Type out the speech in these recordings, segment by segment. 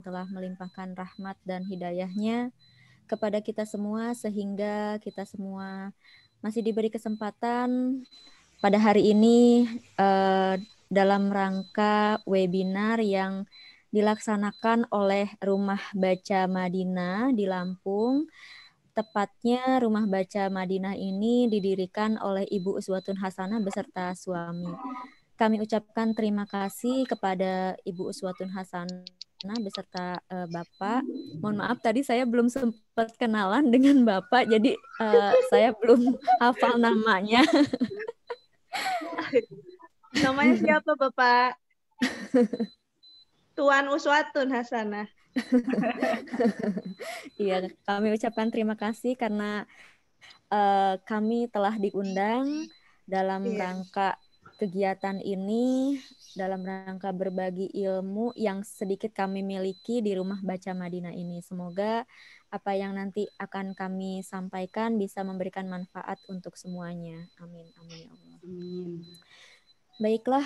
telah melimpahkan rahmat dan hidayahnya kepada kita semua sehingga kita semua masih diberi kesempatan pada hari ini dalam rangka webinar yang dilaksanakan oleh Rumah Baca Madinah di Lampung. Tepatnya Rumah Baca Madinah ini didirikan oleh Ibu Uswatun Hasanah beserta suami. Kami ucapkan terima kasih kepada Ibu Uswatun Hasanah beserta Bapak. Mohon maaf tadi saya belum sempat kenalan dengan Bapak, jadi saya belum hafal namanya. Namanya siapa Bapak? Tuan Uswatun Hasanah. Iya, kami ucapkan terima kasih karena kami telah diundang dalam rangka kegiatan ini, dalam rangka berbagi ilmu yang sedikit kami miliki di Rumah Baca Madinah ini. Semoga apa yang nanti akan kami sampaikan bisa memberikan manfaat untuk semuanya. Amin, amin ya Allah. Amin. Baiklah,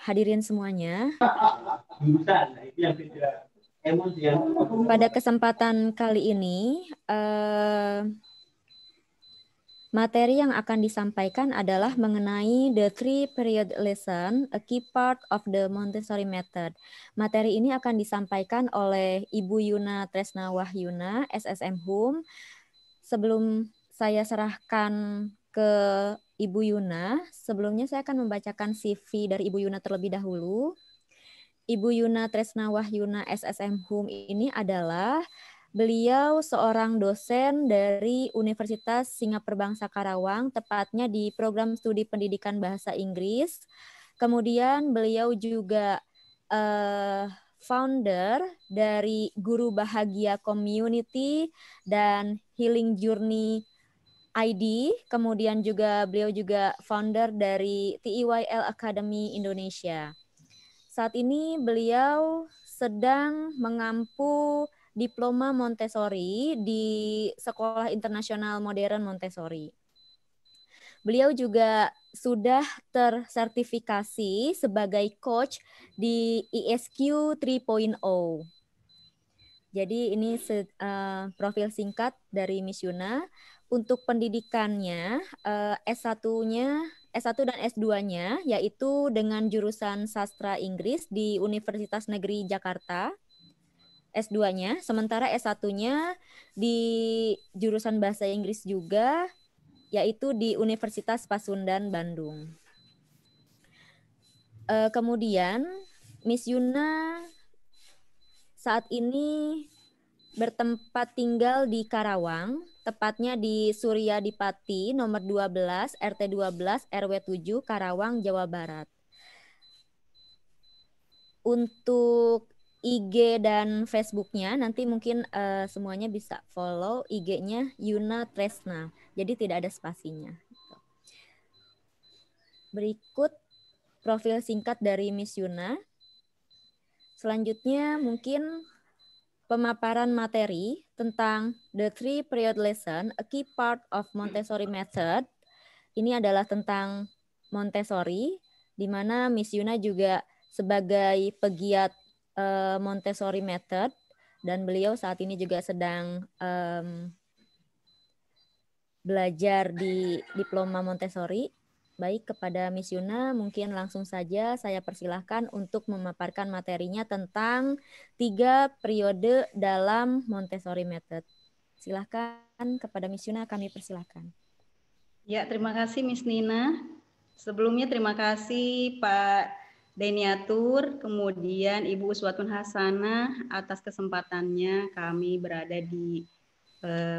hadirin semuanya. Pada kesempatan kali ini, materi yang akan disampaikan adalah mengenai the three period lesson, a key part of the Montessori method. Materi ini akan disampaikan oleh Ibu Yuna Tresna Wahyuna, SSM Hum. Sebelum saya serahkan ke Ibu Yuna, sebelumnya saya akan membacakan CV dari Ibu Yuna terlebih dahulu. Ibu Yuna Tresna Wahyuna, SSM Hum ini adalah beliau seorang dosen dari Universitas Singapura Bangsa Karawang, tepatnya di program studi pendidikan bahasa Inggris. Kemudian beliau juga founder dari Guru Bahagia Community dan Healing Journey ID. Kemudian juga beliau juga founder dari TEYL Academy Indonesia. Saat ini beliau sedang mengampu Diploma Montessori di Sekolah Internasional Modern Montessori. Beliau juga sudah tersertifikasi sebagai coach di ISQ 3.0. Jadi ini profil singkat dari Miss Yuna. Untuk pendidikannya, S1 dan S2-nya yaitu dengan jurusan sastra Inggris di Universitas Negeri Jakarta. S2-nya, sementara S1-nya di jurusan bahasa Inggris juga, yaitu di Universitas Pasundan, Bandung. Kemudian, Miss Yuna saat ini bertempat tinggal di Karawang, tepatnya di Surya Dipati, nomor 12, RT 12, RW 7, Karawang, Jawa Barat. Untuk IG dan Facebook-nya nanti mungkin semuanya bisa follow IG-nya Yuna Tresna. Jadi tidak ada spasinya. Berikut profil singkat dari Miss Yuna. Selanjutnya mungkin pemaparan materi tentang the three period lesson, a key part of Montessori method. Ini adalah tentang Montessori, di mana Miss Yuna juga sebagai pegiat Montessori method, dan beliau saat ini juga sedang belajar di Diploma Montessori. Baik, kepada Miss Yuna mungkin langsung saja saya persilahkan untuk memaparkan materinya tentang 3 periode dalam Montessori method. Silahkan kepada Miss Yuna, kami persilahkan. Ya, terima kasih Miss Nina. Sebelumnya terima kasih Pak Deniatur, kemudian Ibu Uswatun Hasanah atas kesempatannya kami berada di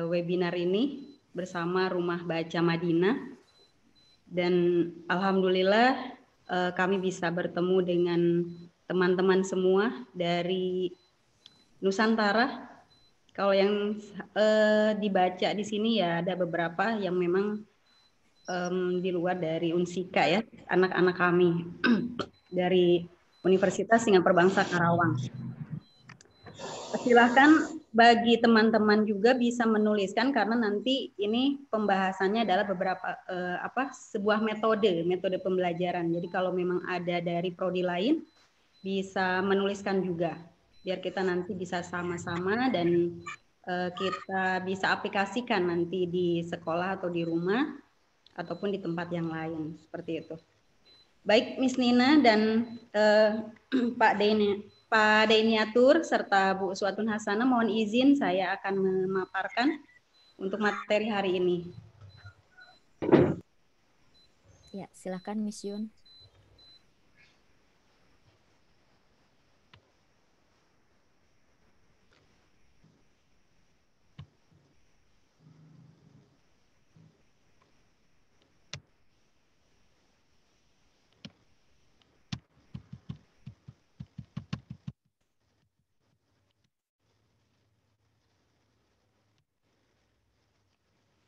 webinar ini bersama Rumah Baca Madinah. Dan alhamdulillah kami bisa bertemu dengan teman-teman semua dari Nusantara. Kalau yang dibaca di sini ya ada beberapa yang memang di luar dari Unsika ya, anak-anak kami dari Universitas Singapura Bangsa Karawang. Silahkan bagi teman-teman juga bisa menuliskan karena nanti ini pembahasannya adalah beberapa sebuah metode pembelajaran. Jadi kalau memang ada dari prodi lain bisa menuliskan juga. biar kita nanti bisa sama-sama dan kita bisa aplikasikan nanti di sekolah atau di rumah ataupun di tempat yang lain seperti itu. Baik Miss Nina dan Pak Deniatur serta Bu Suatun Hasanah, mohon izin saya akan memaparkan untuk materi hari ini. Ya, silakan Miss Yun.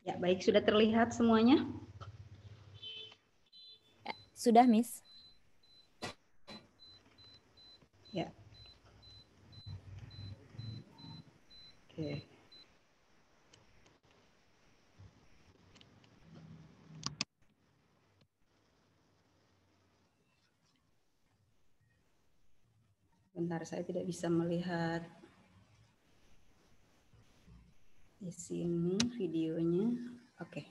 Ya, baik, sudah terlihat semuanya? Ya, sudah, Miss. Ya. Oke. Bentar, saya tidak bisa melihat di sini videonya. Oke.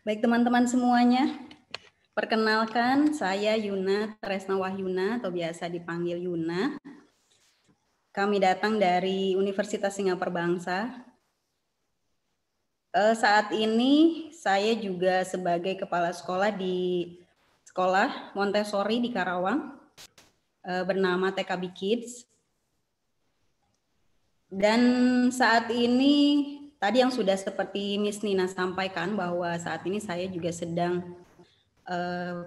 Baik teman-teman semuanya, perkenalkan saya Yuna Tresna Wahyuna atau biasa dipanggil Yuna. Kami datang dari Universitas Singapura Bangsa. Saat ini saya juga sebagai kepala sekolah di sekolah Montessori di Karawang bernama TKB Kids. Dan saat ini tadi yang sudah seperti Miss Nina sampaikan bahwa saat ini saya juga sedang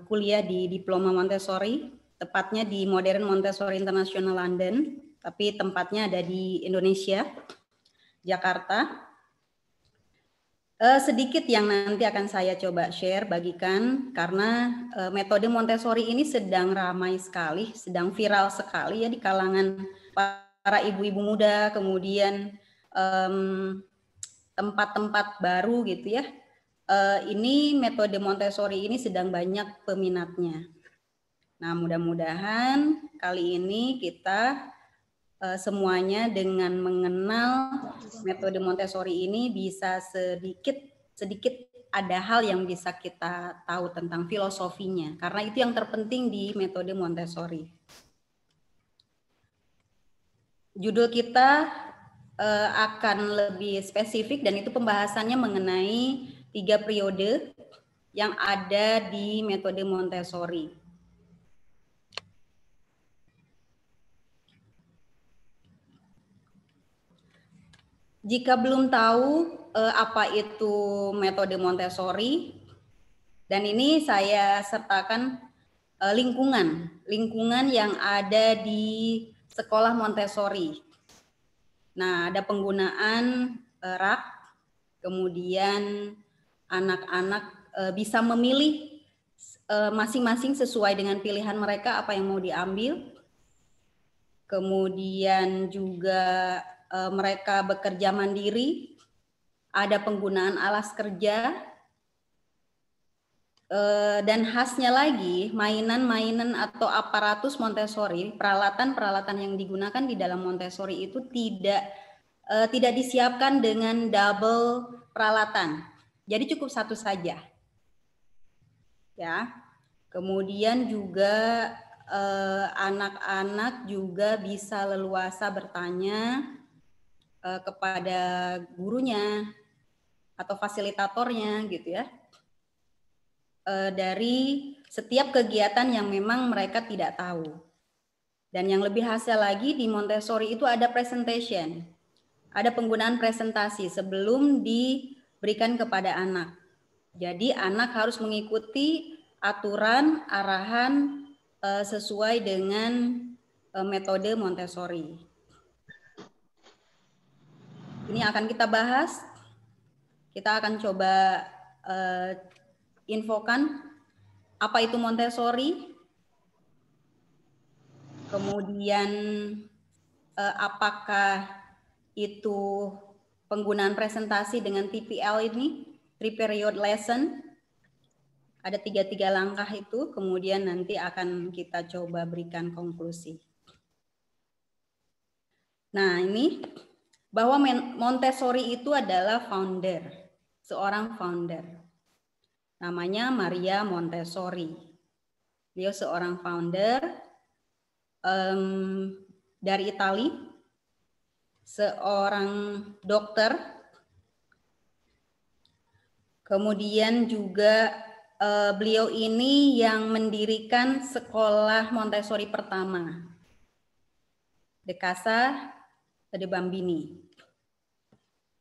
kuliah di Diploma Montessori, tepatnya di Modern Montessori International London, tapi tempatnya ada di Indonesia, Jakarta. Sedikit yang nanti akan saya coba share, bagikan, karena metode Montessori ini sedang ramai sekali, sedang viral sekali ya di kalangan para ibu-ibu muda, kemudian tempat-tempat baru gitu ya. Ini metode Montessori ini sedang banyak peminatnya. Nah, mudah-mudahan kali ini kita semuanya dengan mengenal metode Montessori ini bisa sedikit ada hal yang bisa kita tahu tentang filosofinya, karena itu yang terpenting di metode Montessori. Judul kita akan lebih spesifik dan itu pembahasannya mengenai 3 periode yang ada di metode Montessori. Jika belum tahu apa itu metode Montessori, dan ini saya sertakan lingkungan yang ada di sekolah Montessori. Nah, ada penggunaan rak, kemudian anak-anak bisa memilih masing-masing sesuai dengan pilihan mereka apa yang mau diambil. Kemudian juga mereka bekerja mandiri, ada penggunaan alas kerja, dan khasnya lagi mainan-mainan atau aparatus Montessori, peralatan-peralatan yang digunakan di dalam Montessori itu tidak disiapkan dengan double peralatan, jadi cukup satu saja. Ya, kemudian juga anak-anak juga bisa leluasa bertanya kepada gurunya atau fasilitatornya gitu ya, dari setiap kegiatan yang memang mereka tidak tahu. Dan yang lebih hasil lagi di Montessori itu ada presentation, ada penggunaan presentasi sebelum diberikan kepada anak. Jadi anak harus mengikuti aturan arahan sesuai dengan metode Montessori. Ini akan kita bahas. Kita akan coba infokan apa itu Montessori, kemudian apakah itu penggunaan presentasi dengan TPL ini, 3 period lesson, Ada tiga langkah itu, kemudian nanti akan kita coba berikan konklusi. Nah, ini bahwa Montessori itu adalah founder, seorang founder. Namanya Maria Montessori. Beliau seorang founder dari Italia, seorang dokter, kemudian juga beliau ini yang mendirikan sekolah Montessori pertama, De Casa de Bambini.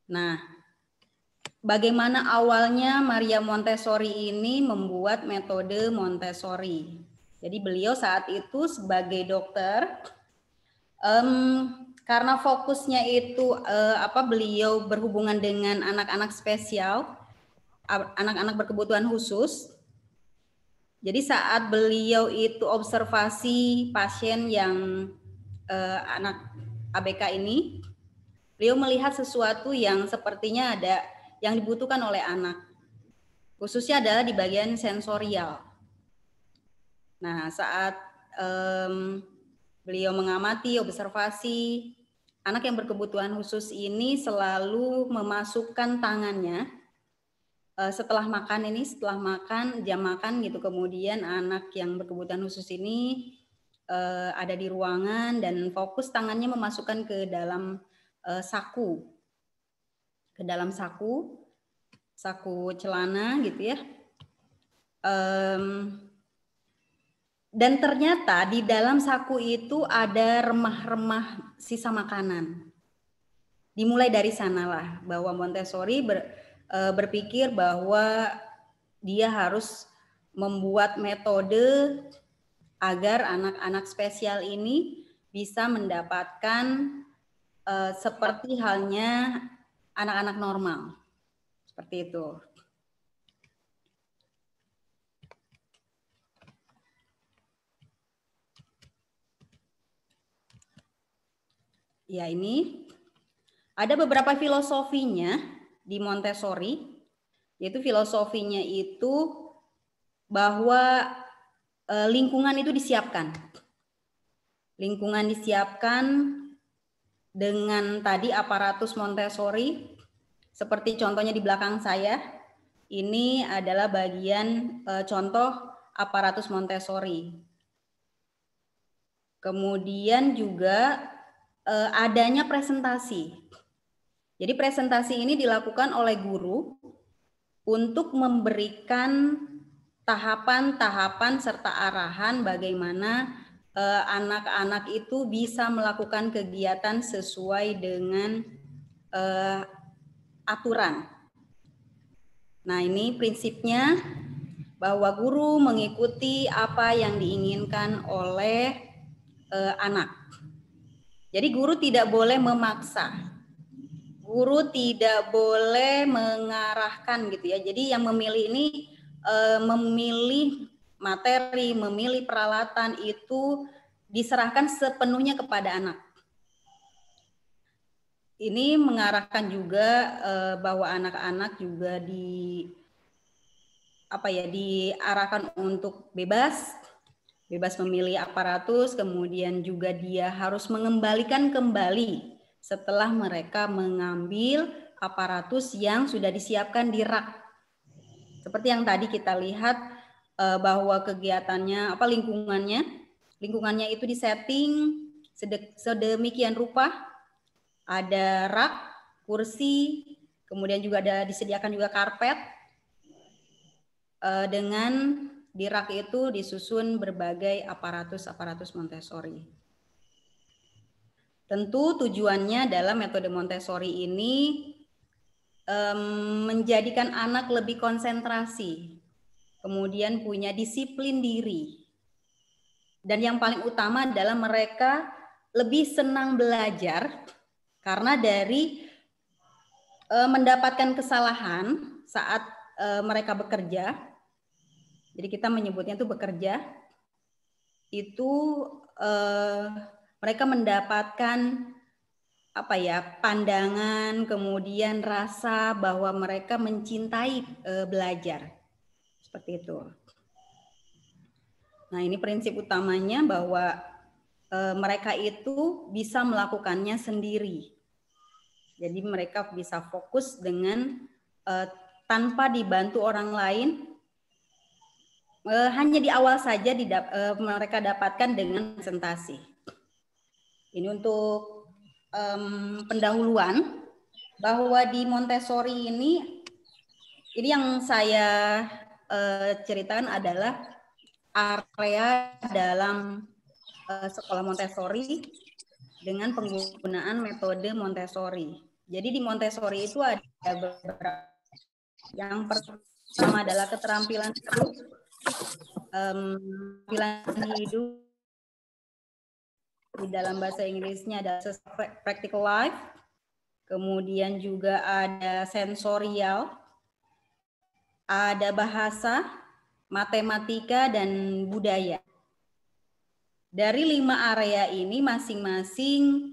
Nah, bagaimana awalnya Maria Montessori ini membuat metode Montessori? Jadi beliau saat itu sebagai dokter, karena fokusnya itu beliau berhubungan dengan anak-anak spesial, anak-anak berkebutuhan khusus. Jadi saat beliau itu observasi pasien yang anak ABK ini, beliau melihat sesuatu yang sepertinya ada yang dibutuhkan oleh anak, khususnya adalah di bagian sensorial. Nah, saat beliau mengamati, observasi, anak yang berkebutuhan khusus ini selalu memasukkan tangannya setelah makan jam makan gitu, kemudian anak yang berkebutuhan khusus ini ada di ruangan dan fokus tangannya memasukkan ke dalam saku celana gitu ya. Dan ternyata di dalam saku itu ada remah-remah sisa makanan. Dimulai dari sanalah bahwa Montessori berpikir bahwa dia harus membuat metode agar anak-anak spesial ini bisa mendapatkan seperti halnya anak-anak normal. Seperti itu. Ya, ini ada beberapa filosofinya di Montessori, yaitu filosofinya itu bahwa lingkungan itu disiapkan. Lingkungan disiapkan dengan tadi aparatus Montessori, seperti contohnya di belakang saya. Ini adalah bagian contoh aparatus Montessori. Kemudian juga adanya presentasi. Jadi presentasi ini dilakukan oleh guru untuk memberikan tahapan-tahapan serta arahan bagaimana anak-anak itu bisa melakukan kegiatan sesuai dengan aturan. Nah, ini prinsipnya bahwa guru mengikuti apa yang diinginkan oleh anak. Jadi guru tidak boleh memaksa. Guru tidak boleh mengarahkan gitu ya. Jadi yang memilih ini memilih materi, memilih peralatan itu diserahkan sepenuhnya kepada anak. Ini mengarahkan juga bahwa anak-anak juga diarahkan untuk bebas memilih aparatus, kemudian juga dia harus mengembalikan kembali setelah mereka mengambil aparatus yang sudah disiapkan di rak. Seperti yang tadi kita lihat bahwa kegiatannya lingkungannya itu disetting sedemikian rupa, ada rak, kursi, kemudian juga ada disediakan juga karpet, dengan di rak itu disusun berbagai aparatus Montessori. Tentu tujuannya dalam metode Montessori ini menjadikan anak lebih konsentrasi, kemudian punya disiplin diri. Dan yang paling utama adalah mereka lebih senang belajar karena dari mendapatkan kesalahan saat mereka bekerja. Jadi kita menyebutnya itu bekerja. Itu mereka mendapatkan pandangan, kemudian rasa bahwa mereka mencintai belajar. Seperti itu. Nah, ini prinsip utamanya bahwa mereka itu bisa melakukannya sendiri. Jadi mereka bisa fokus dengan tanpa dibantu orang lain. Hanya di awal saja mereka dapatkan dengan presentasi. Ini untuk pendahuluan bahwa di Montessori ini yang saya ceritakan adalah area dalam sekolah Montessori dengan penggunaan metode Montessori. Jadi di Montessori itu ada beberapa. Yang pertama adalah keterampilan hidup, di dalam bahasa Inggrisnya ada practical life, kemudian juga ada sensorial, ada bahasa, matematika, dan budaya. Dari 5 area ini masing-masing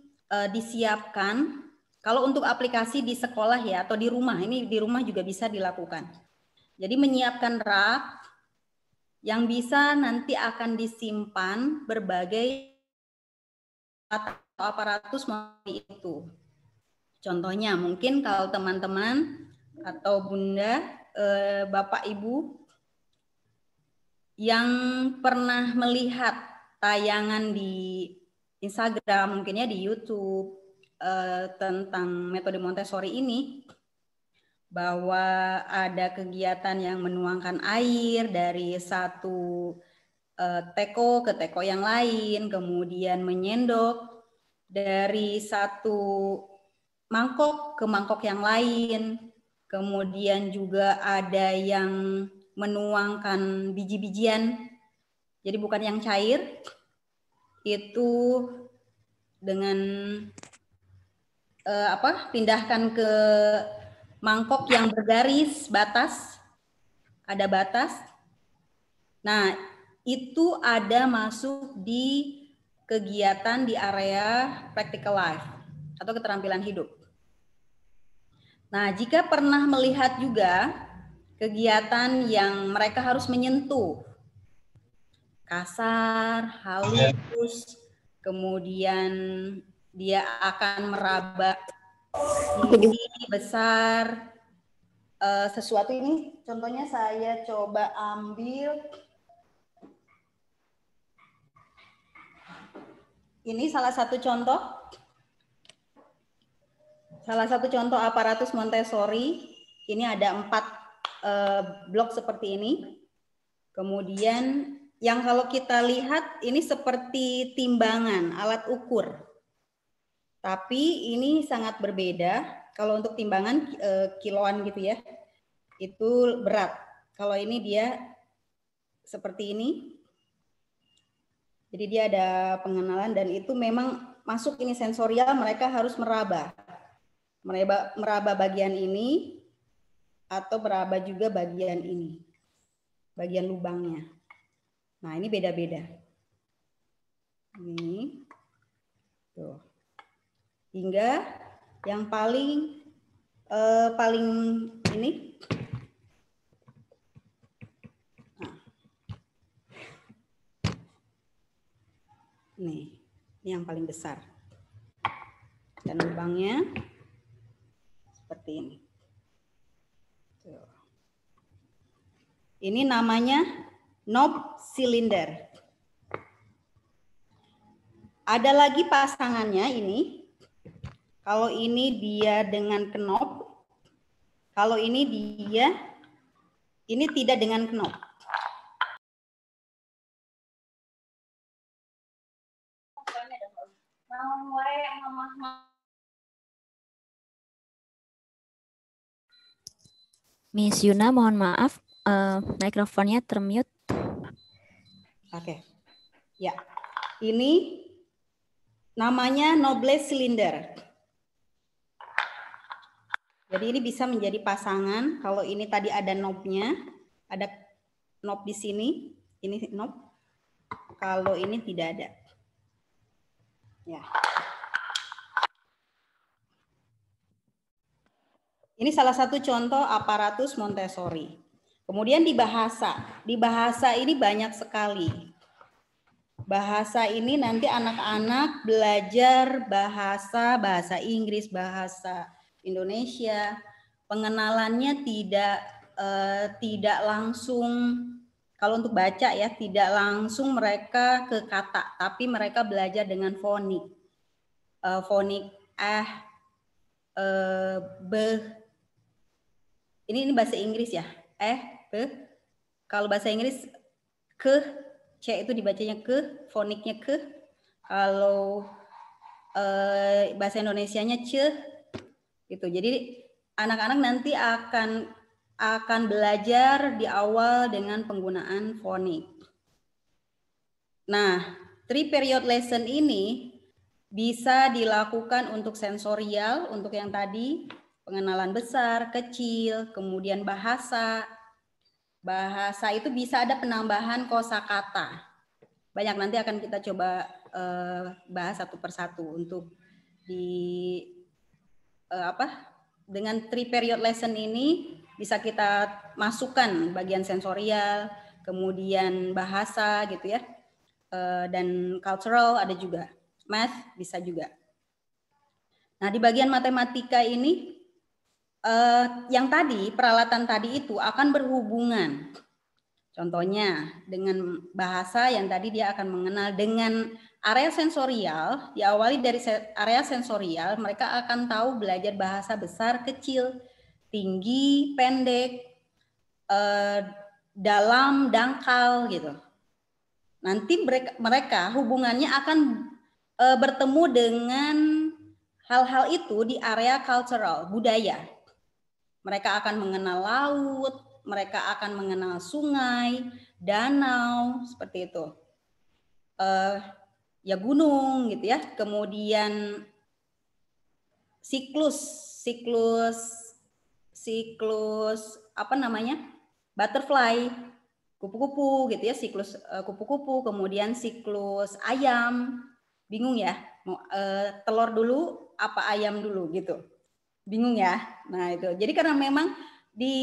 disiapkan. Kalau untuk aplikasi di sekolah ya atau di rumah, ini di rumah juga bisa dilakukan. Jadi menyiapkan rak yang bisa nanti akan disimpan berbagai aparatus itu. Contohnya mungkin kalau teman-teman atau bunda, bapak ibu yang pernah melihat tayangan di Instagram, mungkinnya di YouTube tentang metode Montessori ini, bahwa ada kegiatan yang menuangkan air dari satu teko ke teko yang lain, kemudian menyendok dari satu mangkok ke mangkok yang lain, kemudian juga ada yang menuangkan biji-bijian, jadi bukan yang cair, itu dengan pindahkan ke mangkok yang bergaris batas, ada batas. Nah, itu ada masuk di kegiatan di area practical life atau keterampilan hidup. Nah, jika pernah melihat juga kegiatan yang mereka harus menyentuh, kasar, halus, kemudian dia akan meraba tinggi, besar, sesuatu ini contohnya saya coba ambil. Ini salah satu contoh aparatus Montessori. Ini ada 4 blok seperti ini. Kemudian yang kalau kita lihat ini seperti timbangan, alat ukur. Tapi ini sangat berbeda. Kalau untuk timbangan kiloan gitu ya, itu berat. Kalau ini dia seperti ini. Jadi dia ada pengenalan dan itu memang masuk ini sensorial, mereka harus meraba bagian ini atau meraba juga bagian ini, bagian lubangnya. Nah ini beda-beda. Ini, tuh. Hingga yang paling ini. Nih, ini yang paling besar. Dan lubangnya seperti ini. Ini namanya knob cylinder. Ada lagi pasangannya ini. Kalau ini dia dengan knob. Kalau ini ini tidak dengan knob. Miss Yuna, mohon maaf, mikrofonnya termute. Oke. Ya, ini namanya knoblet cylinder. Jadi ini bisa menjadi pasangan. Kalau ini tadi ada knobnya, ada knob di sini, ini knob. Kalau ini tidak ada. Ya. Ini salah satu contoh aparatus Montessori. Kemudian di bahasa ini banyak sekali. Bahasa ini nanti anak-anak belajar bahasa Inggris, bahasa Indonesia. Pengenalannya tidak langsung, kalau untuk baca ya, tidak langsung mereka ke kata, tapi mereka belajar dengan fonik. Fonik ini bahasa Inggris ya, kalau bahasa Inggris ke, C itu dibacanya ke, foniknya ke. Kalau bahasa Indonesianya ce, gitu. Jadi anak-anak nanti akan belajar di awal dengan penggunaan fonik. Nah, 3 period lesson ini bisa dilakukan untuk sensorial, untuk yang tadi pengenalan besar, kecil, kemudian bahasa. Bahasa itu bisa ada penambahan kosakata. Banyak, nanti akan kita coba bahas satu persatu untuk dengan 3 period lesson ini bisa kita masukkan bagian sensorial, kemudian bahasa gitu ya, dan cultural ada juga, math bisa juga. Nah, di bagian matematika ini yang tadi, peralatan tadi itu akan berhubungan. Contohnya dengan bahasa yang tadi dia akan mengenal dengan area sensorial, diawali dari area sensorial, mereka akan tahu belajar bahasa besar, kecil, tinggi, pendek, dalam, dangkal gitu. Nanti mereka hubungannya akan bertemu dengan hal-hal itu di area cultural, budaya. Mereka akan mengenal laut, mereka akan mengenal sungai, danau, seperti itu. Ya gunung gitu ya. Kemudian siklus apa namanya? Butterfly, kupu-kupu gitu ya, siklus kupu-kupu, kemudian siklus ayam. Bingung ya? Mau telur dulu apa ayam dulu gitu. Bingung ya? Nah, itu. Jadi karena memang di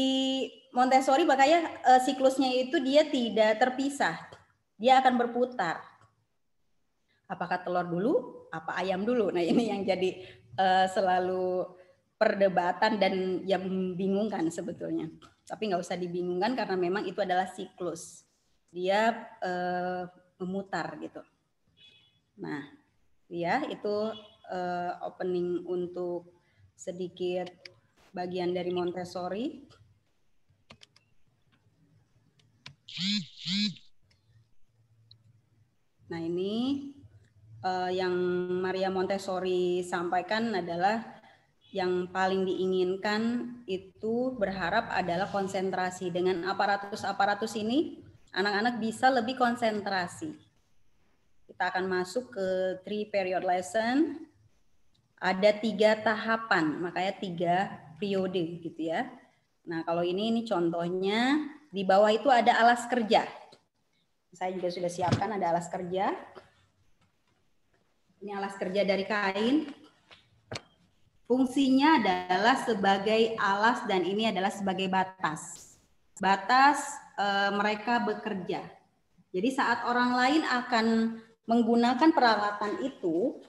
Montessori makanya siklusnya itu dia tidak terpisah. Dia akan berputar. Apakah telur dulu, apa ayam dulu? Nah, ini yang jadi selalu perdebatan dan yang membingungkan sebetulnya. Tapi nggak usah dibingungkan karena memang itu adalah siklus. Dia memutar gitu. Nah, ya itu opening untuk sedikit bagian dari Montessori. Nah, ini yang Maria Montessori sampaikan adalah yang paling diinginkan itu berharap adalah konsentrasi. Dengan aparatus ini, anak-anak bisa lebih konsentrasi. Kita akan masuk ke 3 period lesson. Ada 3 tahapan, makanya 3 periode gitu ya. Nah, kalau ini contohnya, di bawah itu ada alas kerja. Saya juga sudah siapkan, ada alas kerja. Ini alas kerja dari kain. Fungsinya adalah sebagai alas dan ini adalah sebagai batas. Batas mereka bekerja. Jadi saat orang lain akan menggunakan peralatan itu,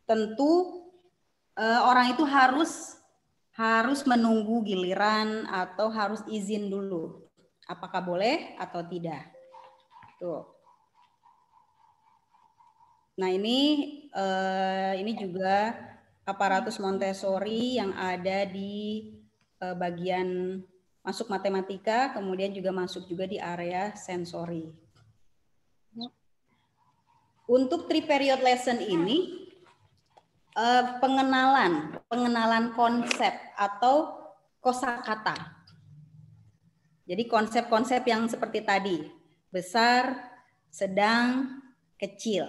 tentu orang itu harus menunggu giliran atau harus izin dulu. Apakah boleh atau tidak. Tuh. Nah, ini juga aparatus Montessori yang ada di bagian masuk matematika, kemudian juga masuk juga di area sensori. Untuk 3 period lesson ini pengenalan konsep atau kosakata. Jadi konsep-konsep yang seperti tadi, besar, sedang, kecil.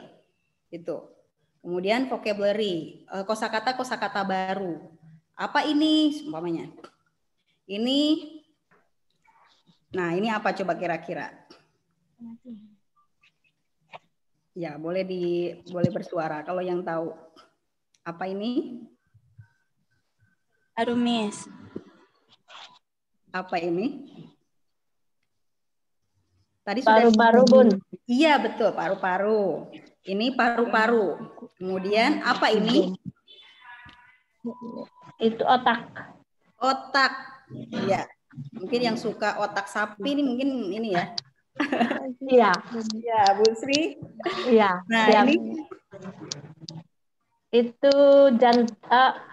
Itu. Kemudian vocabulary, kosakata baru. Apa ini umpamanya? Nah, ini apa coba kira-kira? Ya, boleh bersuara kalau yang tahu. Apa ini? Aduh, Miss. Apa ini? Tadi sudah. Paru-paru, Bun. Iya, betul, paru-paru. Ini paru-paru. Kemudian apa ini? Itu otak. Otak. Iya. Mungkin yang suka otak sapi ini mungkin ini ya. Iya. Ya, Bu Sri. Iya. Nah, Siap. ini Itu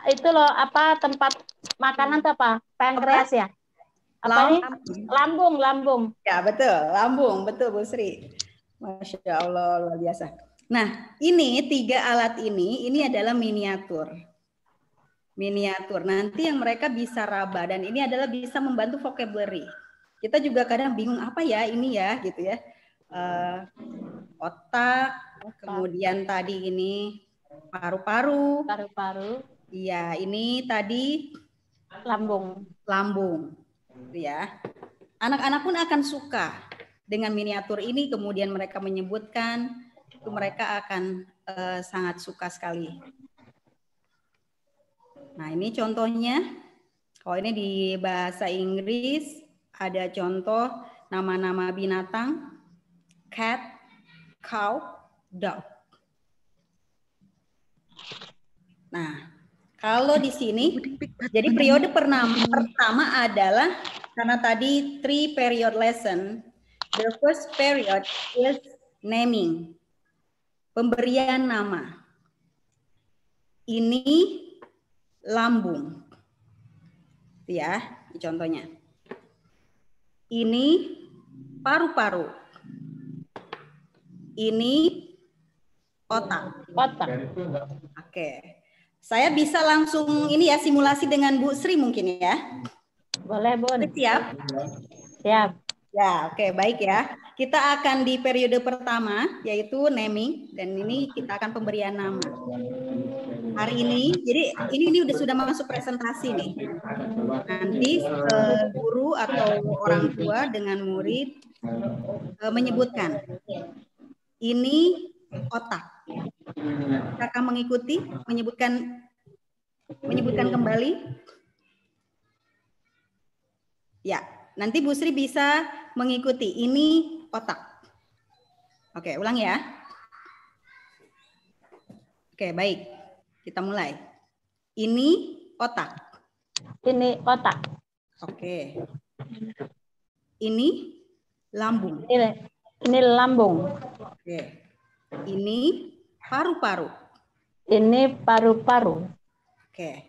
itu loh apa tempat makanan tuh apa? Pankreas ya? Apa ini? Lambung, lambung. Ya, betul, lambung, betul Bu Sri. Masya Allah, luar biasa. Nah, ini 3 alat ini adalah miniatur. Miniatur. Nanti yang mereka bisa raba dan ini adalah bisa membantu vocabulary. Kita juga kadang bingung apa ya ini ya gitu ya. Otak, kemudian tadi ini paru-paru. Paru-paru. Iya, ini tadi lambung. Lambung. Ya. Anak-anak pun akan suka dengan miniatur ini, kemudian mereka menyebutkan itu mereka akan sangat suka sekali. Nah, ini contohnya. Kalau ini di bahasa Inggris ada contoh nama-nama binatang: cat, cow, dog. Nah, kalau di sini, jadi periode pertama adalah karena tadi 3 period lesson. The first period is naming, pemberian nama. Ini lambung, ya, contohnya. Ini paru-paru. Ini otak. Otak. Oke. Saya bisa langsung ini ya simulasi dengan Bu Sri mungkin ya. Boleh, Bun. Siap? Siap. Ya, oke, baik ya. Kita akan di periode pertama yaitu naming dan ini kita akan pemberian nama. Hari ini, jadi ini sudah masuk presentasi nih. Nanti guru atau orang tua dengan murid menyebutkan ini otak. Kita akan mengikuti, menyebutkan kembali. Ya, nanti Bu Sri bisa mengikuti. Ini otak. Oke, ulang ya. Oke, baik. Kita mulai. Ini otak. Ini otak. Oke. Ini lambung. Ini lambung. Oke. Ini paru-paru. Ini paru-paru. Oke.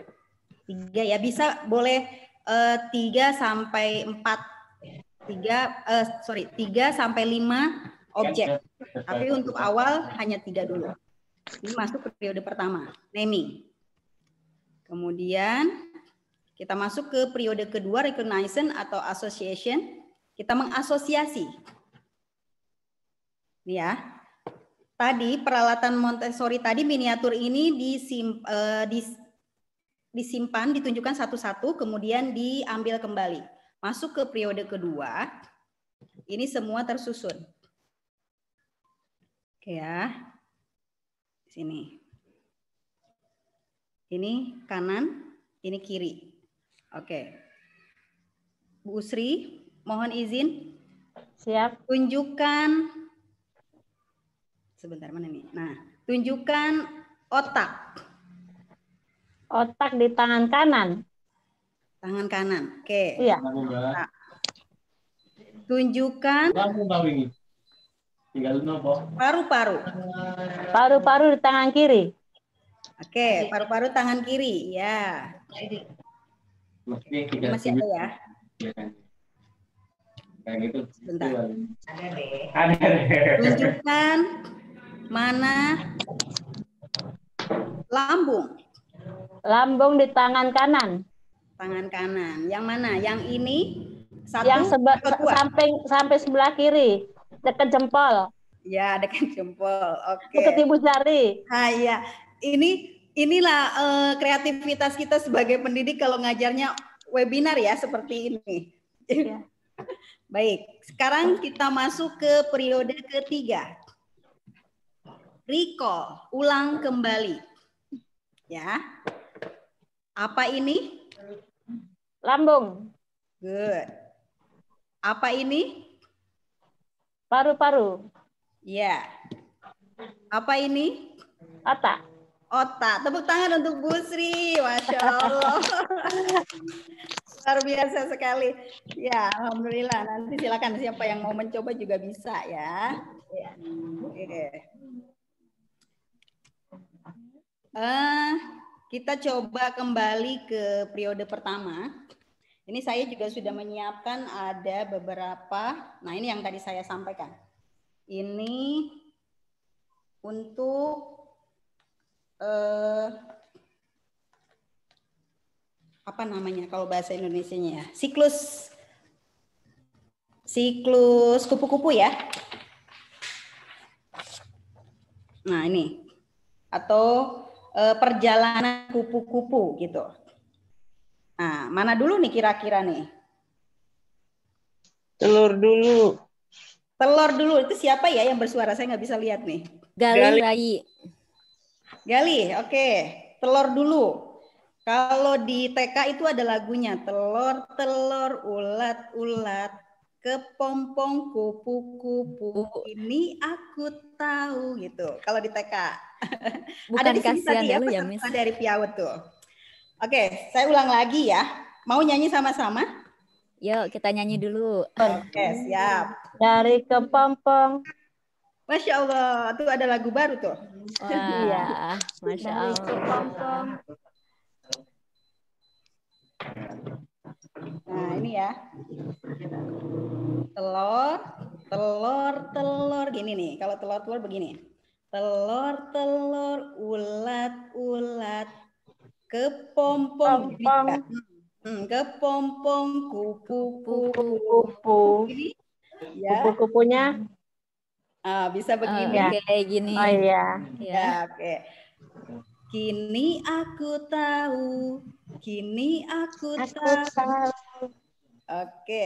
3 ya, bisa boleh 3 sampai 4. 3 sampai 5 objek. Tapi untuk awal hanya 3 dulu. Ini masuk ke periode pertama, naming. Kemudian kita masuk ke periode kedua, recognition atau association. Kita mengasosiasi. Ini ya. Tadi peralatan Montessori tadi miniatur ini disimpan, ditunjukkan satu-satu, kemudian diambil kembali. Masuk ke periode kedua, ini semua tersusun. Oke ya. Sini. Ini kanan, ini kiri. Oke. Bu Sri, mohon izin. Siap. Tunjukkan. Sebentar, mana nih? Nah, tunjukkan otak. Otak di tangan kanan. Tangan kanan. Oke. Iya. Nah, tunjukkan paru-paru. Paru-paru di tangan kiri. Oke, paru-paru tangan kiri. Ya. Masih ada ya? Bentar. Tunjukkan mana lambung. Lambung di tangan kanan. Tangan kanan. Yang mana? Yang ini? Satu Yang atau dua? sampai sebelah kiri. Dekat jempol. Ya, dekat jempol. Oke. Dekat ibu jari. Ah, iya. Inilah kreativitas kita sebagai pendidik kalau ngajarnya webinar ya seperti ini. Ya. Baik, sekarang kita masuk ke periode ketiga. Recall, ulang kembali. Ya. Apa ini? Lambung. Good. Apa ini? Paru-paru. Ya. Apa ini? Otak. Otak. Tepuk tangan untuk Bu Sri. Masya Allah. Luar biasa sekali. Ya, alhamdulillah. Nanti silakan siapa yang mau mencoba juga bisa ya. Oke. Kita coba kembali ke periode pertama. Ini saya juga sudah menyiapkan ada beberapa. Nah, ini yang tadi saya sampaikan. Ini untuk apa namanya kalau bahasa Indonesianya ya? Siklus kupu-kupu ya. Nah, ini. Atau perjalanan kupu-kupu gitu. Nah, mana dulu nih kira-kira nih? Telur dulu. Telur dulu. Itu siapa ya yang bersuara? Saya nggak bisa lihat nih. Gali, Rai. Gali, oke. Telur dulu. Kalau di TK itu ada lagunya. Telur, telur, ulat, ulat. Kepompong kupu-kupu. Ini aku tahu gitu. Kalau di TK. Bukan ada di sini kasihan tadi ya dulu ya, Miss. peserta dari Piawet tuh. Oke, saya ulang lagi ya. Mau nyanyi sama-sama? Yuk, kita nyanyi dulu. Oke, siap. Dari kepompong. Masya Allah, tuh ada lagu baru tuh. Wah, Masya Dari Allah. kepompong. Nah, ini ya. Telur, telur, telur. Gini nih, kalau telur-telur begini. Telur, telur, ulat, ulat. Kepompong. Kepompong kupu-kupu. Ini ya. Kupu-kupunya. Bisa begini. Kayak gini. Oh iya. Ya, oke. Kini aku tahu. Kini aku tahu. Oke.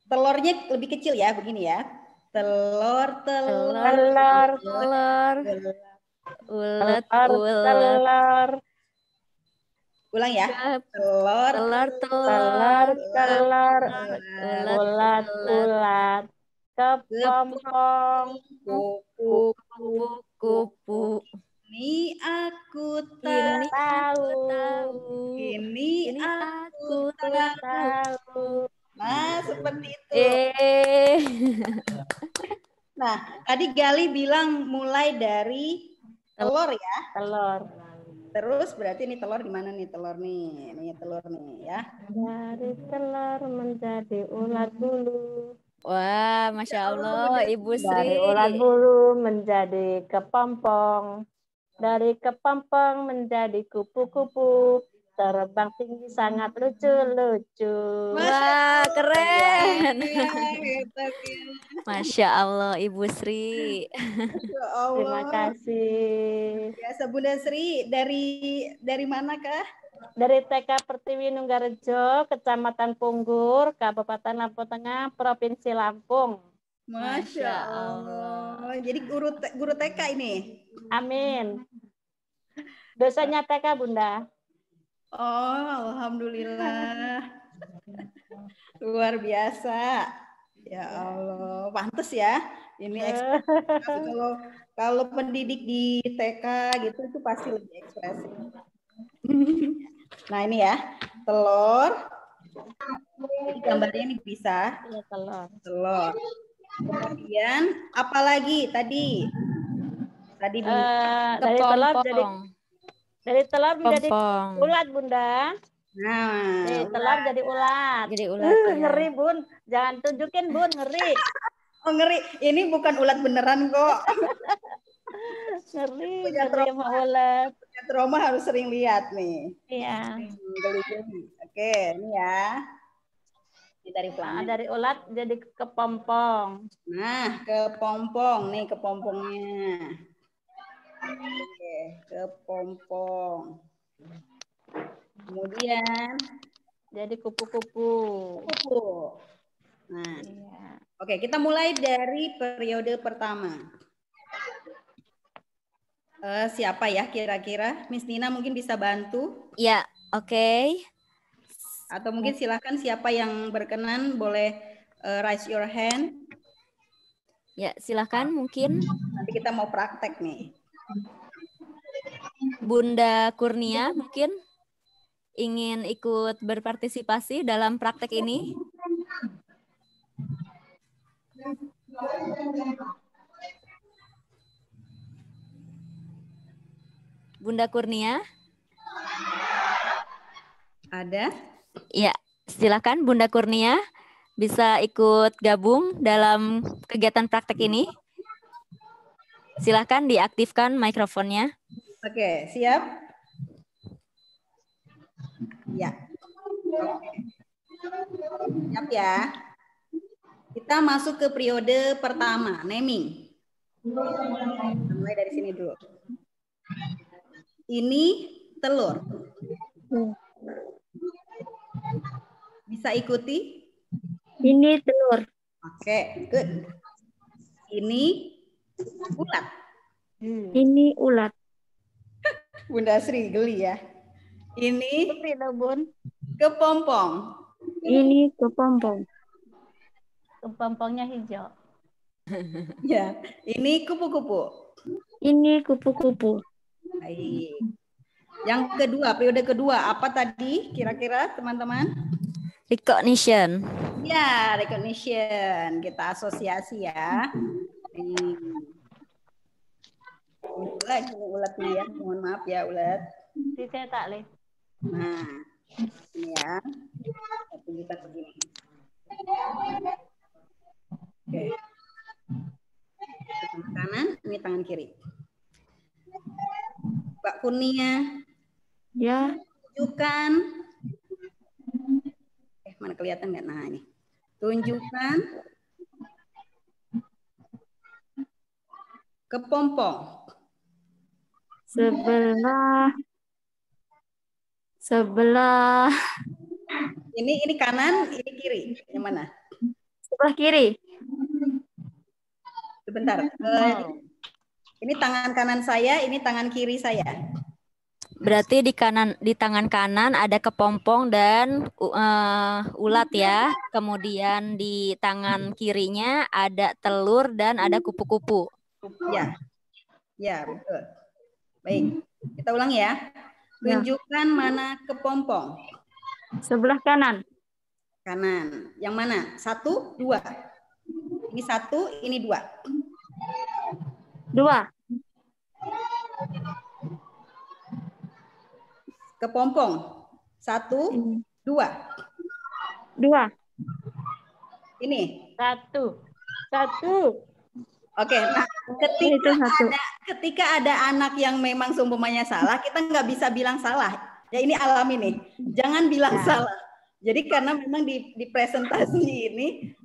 Telurnya lebih kecil ya, begini ya. Telur, telur, Telur. Telur. Ulat, Telur. ulat. Ulang ya. Telur, Telur, Telur. Telur. ulat, Ulat. Kepompong. kupu-kupu. Ini aku Kini tahu. aku tahu. Ini aku tahu. Nah, seperti itu. Nah, tadi Gali bilang mulai dari telur ya. Telur. Terus berarti ini telur di mana nih telur nih? Ini telur nih ya. Dari telur menjadi ulat bulu. Wah, Masya Allah, Ibu Sri. Dari ulat bulu menjadi kepompong. Dari kepompong menjadi kupu-kupu. Terbang tinggi sangat lucu-lucu. Wah, keren. Hebat ya. Masya Allah, Ibu Sri. Masya Allah. Terima kasih. Biasa Bunda Sri dari manakah? Dari TK Pertiwi Nunggarejo, Kecamatan Punggur, Kabupaten Lampung Tengah, Provinsi Lampung. Masya Allah. Jadi guru TK ini. Amin. Dosanya TK, Bunda. Oh, alhamdulillah. Luar biasa. Ya Allah, pantes ya. Ini kalau pendidik di TK gitu itu pasti lebih ekspresif. Nah, ini ya. Telur. Jadi gambarnya ini bisa. Ya, telur. Telur. Kemudian apa lagi tadi? Tadi dari telur menjadi ulat, Bunda. Nah, telur jadi ulat. Jadi ulat. Ngeri, Bun. Jangan tunjukin, Bun, ngeri. Oh, ngeri. Ini bukan ulat beneran kok. Ngeri, Punya ngeri sama ulat. Punya trauma harus sering lihat nih. Iya. Oke, ini ya. Ini dari planet. Dari ulat jadi kepompong. Nah, kepompong nih kepompongnya. Oke, kepompong. Kemudian jadi kupu-kupu. Nah, oke, kita mulai dari periode pertama. Siapa ya kira-kira? Miss Nina mungkin bisa bantu? Ya, oke. Atau mungkin silakan siapa yang berkenan boleh raise your hand. Ya, silakan mungkin. Nanti kita mau praktek nih. Bunda Kurnia mungkin ingin ikut berpartisipasi dalam praktek ini. Bunda Kurnia? Ada? Ya, silakan Bunda Kurnia bisa ikut gabung dalam kegiatan praktek ini. Silakan diaktifkan mikrofonnya. Oke, siap? Ya. Oke. Siap ya. Kita masuk ke periode pertama, naming. Mulai dari sini dulu. Ini telur. Bisa ikuti? Ini telur. Oke, good. Ini ulat. Ini ulat. Bunda Sri geli ya. Ini Bun. kepompong. Ini kepompong. Kepompongnya hijau. Ya, ini kupu-kupu. Ini kupu-kupu. Baik. Yang kedua, periode kedua, apa tadi kira-kira teman-teman? Recognition. Ya, recognition. Kita asosiasi ya. Ulat, ulatnya ya. Mohon maaf ya, ulat. Dicetak, Le. Nah, ini ya. Saya tunjukkan begini. Oke. Tangan kanan, ini tangan kiri. Mbak Kurnia. Ya. Tunjukkan. Mana kelihatan nggak? Nah, ini. Tunjukkan kepompong. Sebelah. Ini kanan, ini kiri. Yang mana? Sebelah kiri. Sebentar. Ini tangan kanan saya, ini tangan kiri saya. Berarti di tangan kanan ada kepompong dan ulat ya. Kemudian di tangan kirinya ada telur dan ada kupu-kupu. Ya. Ya, betul. Baik. Kita ulang ya. Tunjukkan mana kepompong. Sebelah kanan. Kanan. Yang mana? 1, 2. Ini 1, ini 2. 2. Kepompong. 1, 2. 2. Ini. 1. Oke, nah ketika ada anak yang memang seumpamanya salah, kita nggak bisa bilang salah. Ya ini alami nih, jangan bilang salah. Jadi karena memang di presentasi ini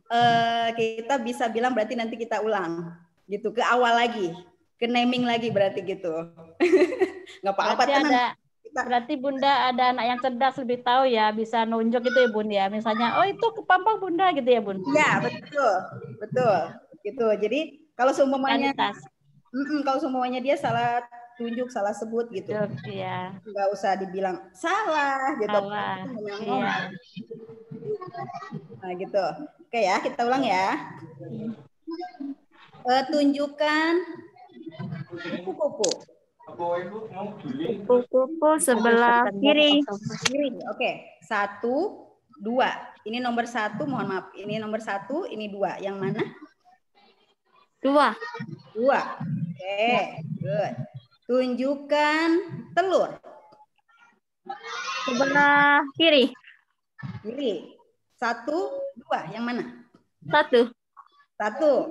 kita bisa bilang berarti nanti kita ulang, gitu ke awal lagi, ke naming lagi berarti gitu. Nggak apa-apa. Berarti Bunda ada anak yang cerdas lebih tahu ya, bisa nunjuk itu ya Bun ya. Misalnya, oh itu kepompong Bunda gitu ya Bun. Ya betul, gitu. Jadi kalau seumpamanya dia salah tunjuk, salah sebut gitu, iya. Nggak usah dibilang salah gitu. Iya. Nah gitu. Oke ya, kita ulang ya. Tunjukkan kupu-kupu. Kupu-kupu sebelah kiri. Oke, 1, 2. Ini nomor 1, mohon maaf. Ini nomor 1, ini 2. Yang mana? 2. Oke, good. Tunjukkan telur. Sebelah kiri. 1, 2. Yang mana? 1.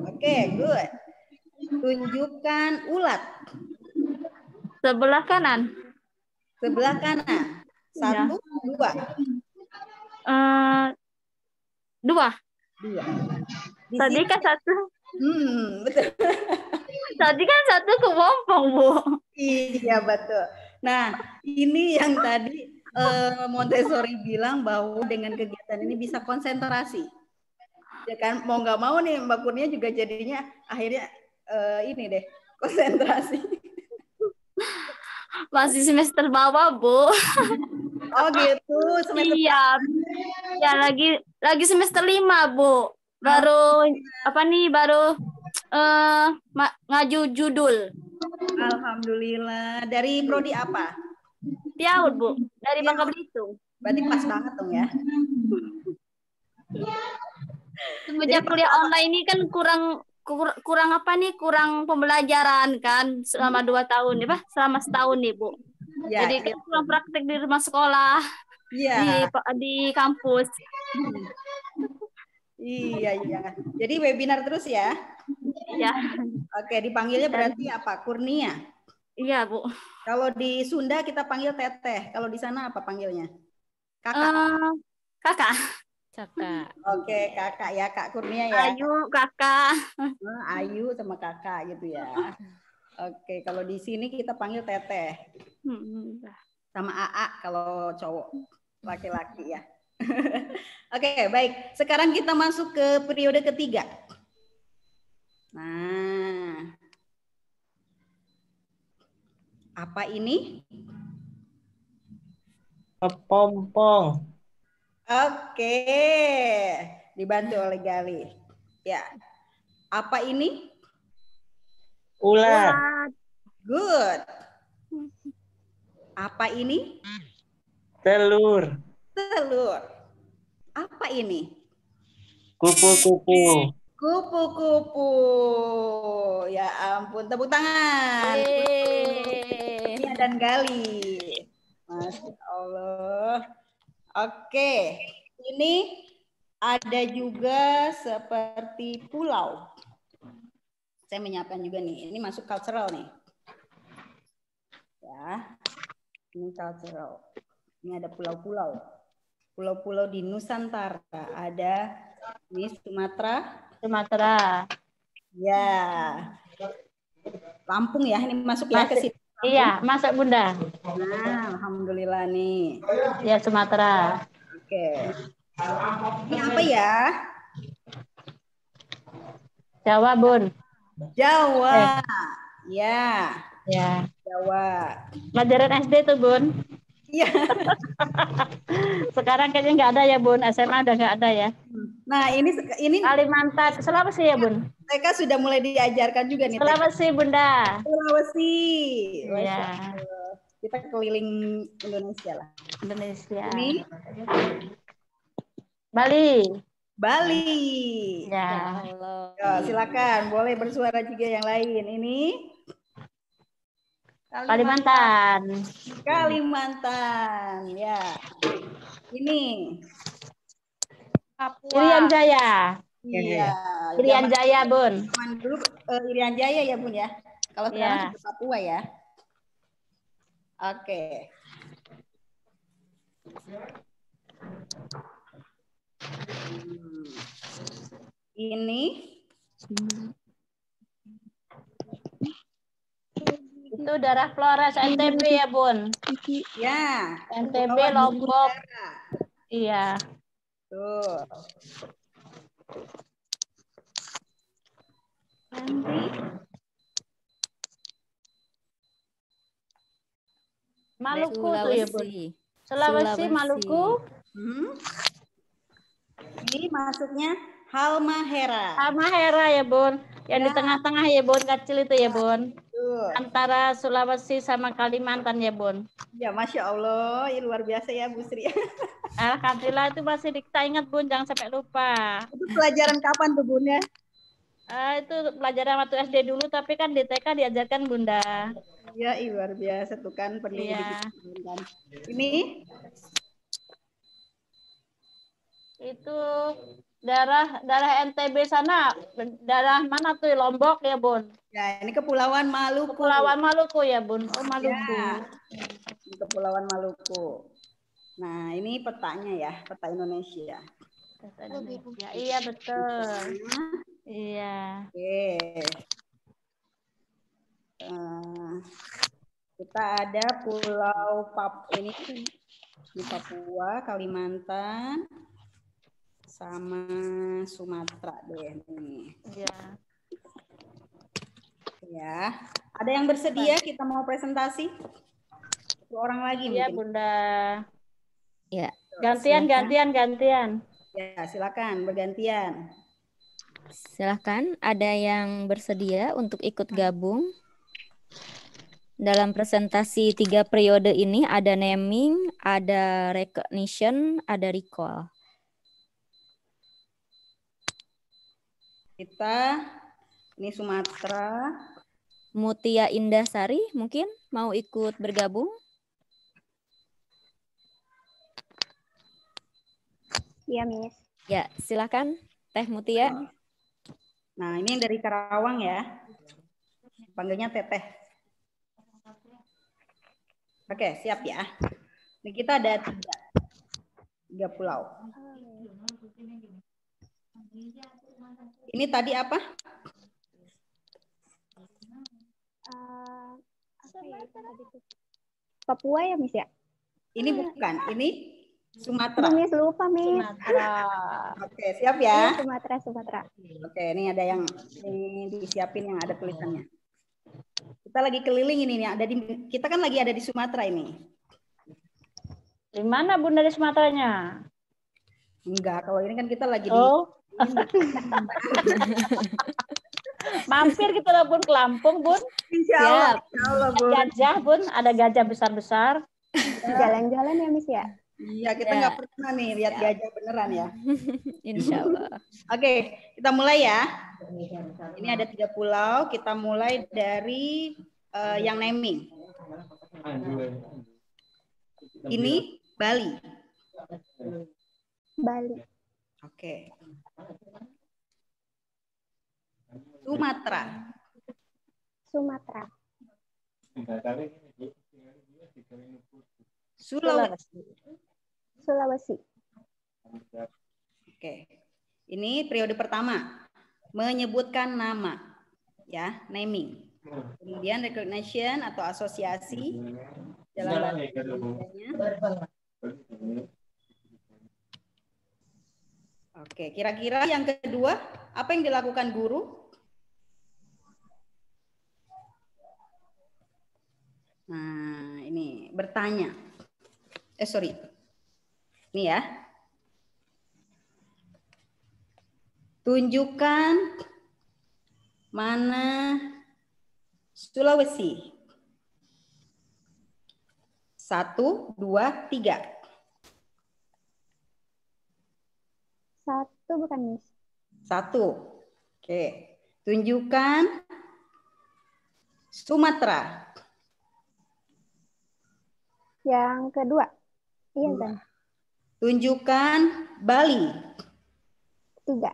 Oke, good. Tunjukkan ulat. Sebelah kanan. 1, 2. 2. Tadi kan 1. Betul. Tadi kan 1 kepompong, Bu. Iya, betul. Nah, ini yang tadi Montessori bilang bahwa dengan kegiatan ini bisa konsentrasi. Ya kan, mau nggak mau nih Mbak Kurnia juga jadinya akhirnya ini deh, konsentrasi. Masih semester bawah, Bu. Oh gitu, semester iya. Ya, lagi semester 5, Bu. Baru baru ngaju judul. Alhamdulillah. Dari prodi apa? Piaud, Bu. Dari Bangka Belitung. Berarti pas banget dong ya. Semenjak kuliah online ini kan kurang apa nih? Kurang pembelajaran kan selama 2 tahun ya, selama setahun nih, Bu. Ya, Jadi kita kurang praktek di rumah sekolah, iya. di kampus. Iya. Jadi webinar terus ya? Iya. Oke, dipanggilnya berarti apa? Kurnia? Iya, Bu. Kalau di Sunda kita panggil teteh. Kalau di sana apa panggilnya? Kakak. Kakak. Kakak. Oke, kakak ya, Kak Kurnia ya. Ayu, kakak. Ayu sama kakak gitu ya. Oke, kalau di sini kita panggil teteh. Sama AA kalau cowok, laki-laki ya. Oke, baik. Sekarang kita masuk ke periode ketiga. Nah, apa ini? Kepompong. Oke, dibantu oleh Gali. Ya, apa ini? Ulat. Good. Apa ini? Telur. Telur. Apa ini? Kupu-kupu. Kupu-kupu. Ya ampun, tepuk tangan. Ini dan Gali. Masya Allah. Oke, ini ada juga seperti pulau. Saya menyiapkan juga nih. Ini masuk cultural nih. Ya, ini cultural. Ini ada pulau-pulau. Pulau-pulau di Nusantara. Ada di Sumatera. Ya. Lampung ya, ini masuk ya ke sini. Iya, masuk Bunda. Nah, alhamdulillah nih. Ya, Sumatera. Oke. Ini apa ya? Jawa, Bun. Jawa. Ya. Ya. Jawa. Pelajaran SD tuh, Bun. Iya. Sekarang kayaknya nggak ada ya, Bun. SMA udah nggak ada ya. Nah, ini Kalimantan, Sulawesi ya, Bun. mereka sudah mulai diajarkan juga nih. Sulawesi, Bunda. Sulawesi. Iya. Kita keliling Indonesia lah. Indonesia. Ini Bali. Ya. Ya. Silakan, boleh bersuara juga yang lain. Ini Kalimantan. Ya. Ini Papua. Irian Jaya. Iya. Irian Jaya, Bun. Zaman dulu Irian Jaya ya, Bun ya. Kalau sekarang sudah Papua ya. Oke. Ini itu daerah Flores NTB ya, Bun. Ya. NTB, Lombok. Iya. Tuh. Maluku tuh ya, Bun. Sulawesi. Maluku. Ini masuknya Halmahera. Halmahera ya, Bun. Yang di tengah-tengah ya, Bun. Kecil itu ya, Bun. Antara Sulawesi sama Kalimantan ya, Bun. Ya, Masya Allah. Ya, luar biasa ya, Bu Sri. Alhamdulillah itu masih kita ingat, Bun. Jangan sampai lupa. Itu pelajaran kapan tuh, Bun ya? Itu pelajaran waktu SD dulu, tapi kan di TK diajarkan, Bunda. Ya, luar biasa tuh kan pendidikan. Iya. Ini? Itu daerah NTB sana, daerah mana tuh? Lombok ya, Bun? Ya, ini Kepulauan Maluku. Kepulauan Maluku ya, Bun. Oh, Maluku. Ya, ini Kepulauan Maluku. Nah, ini petanya ya, peta Indonesia. Peta Indonesia. Iya, betul. Iya. Oke. Kita ada pulau ini di Papua, Kalimantan, sama Sumatera deh nih. Iya. Ya. Ada yang bersedia kita mau presentasi? 1 orang lagi Iya, mungkin. Bunda. Ya, Gantian, Silakan. gantian. Ya, silakan bergantian. Silahkan, ada yang bersedia untuk ikut gabung? Dalam presentasi 3 periode ini ada naming, ada recognition, ada recall. Ini Sumatera. Mutia Indasari mungkin mau ikut bergabung? Iya, Miss. Ya, silakan Teh Mutia. Nah, ini yang dari Karawang ya. Panggilnya Teteh. Oke, siap ya. Ini kita ada 3 pulau. Ini tadi apa? Apa ya itu tadi tuh? Papua ya, Miss ya? Ini bukan, ini Sumatera. Miss lupa, Miss. Sumatera. Oke, siap Iya, ya. Sumatera. Oke, ini ada yang ini disiapin yang ada tulisannya. Kita lagi keliling ini nih, kita kan lagi ada di Sumatera ini. Di mana Bunda di Sumateranya? Enggak, kalau ini kan kita lagi Oh. Mampir kita lah Bun ke Lampung, Bun. Insya Allah, Bun. Gajah, Bun. Ada gajah besar-besar. Jalan-jalan ya, Miss ya? Iya, kita Ya. nggak pernah nih lihat gajah beneran ya. Insya Allah. Oke, kita mulai ya. Ini ada 3 pulau. Kita mulai dari yang naming. Ini Bali. Bali. Oke. Sumatera. Sumatera. Sulawesi. Oke. Ini periode pertama. Menyebutkan nama. Ya, naming. Kemudian recognition atau asosiasi dalam bahasa Indonesianya. Oke, kira-kira yang kedua, apa yang dilakukan guru? Nah, ini bertanya. Sorry. Ini ya. Tunjukkan mana Sulawesi. 1, 2, 3. 1 bukan, Miss? 1. Oke. Tunjukkan Sumatera. Yang kedua. Iya, kan? Tunjukkan Bali. 3.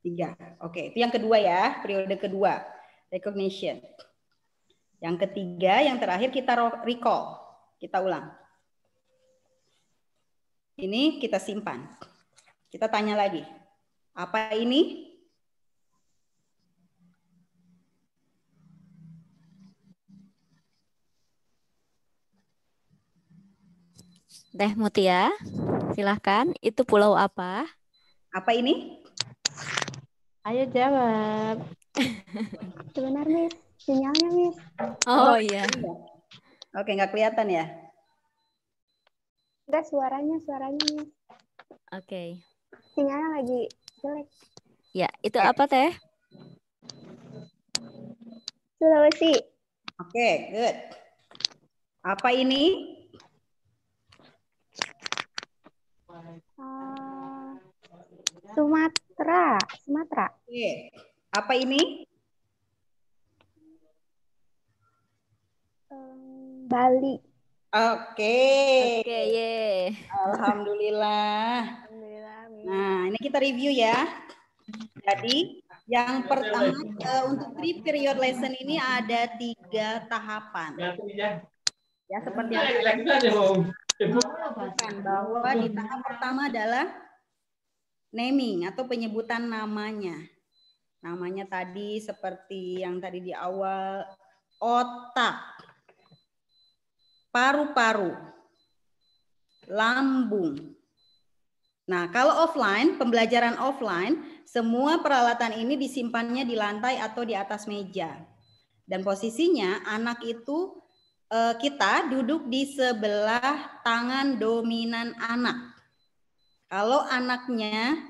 3. Oke, itu yang kedua ya, periode kedua. Recognition. Yang ketiga, yang terakhir kita recall. Kita ulang. Ini kita simpan. Kita tanya lagi. Apa ini? Teh Mutia, silahkan. Itu pulau apa? Apa ini? Ayo jawab. Sebentar, Miss. Sinyalnya, Miss. Oh iya. Oke, nggak kelihatan ya? Enggak, suaranya, Miss. Oke. Sinyalnya lagi jelek. Ya, itu apa Teh? Sulawesi. Oke, good. Apa ini? Sumatera. Oke. Apa ini? Bali. Oke. Oke, ye. Alhamdulillah. Alhamdulillah, Miss. Nah, ini kita review ya. Jadi, yang pertama untuk 3 period lesson ini ada 3 tahapan. Ya, seperti yang lakukan bahwa di tahap pertama adalah naming atau penyebutan namanya. Namanya tadi seperti yang tadi di awal, otak, paru-paru, lambung. Nah, kalau offline, pembelajaran offline, semua peralatan ini disimpannya di lantai atau di atas meja. Dan posisinya anak itu kita duduk di sebelah tangan dominan anak. Kalau anaknya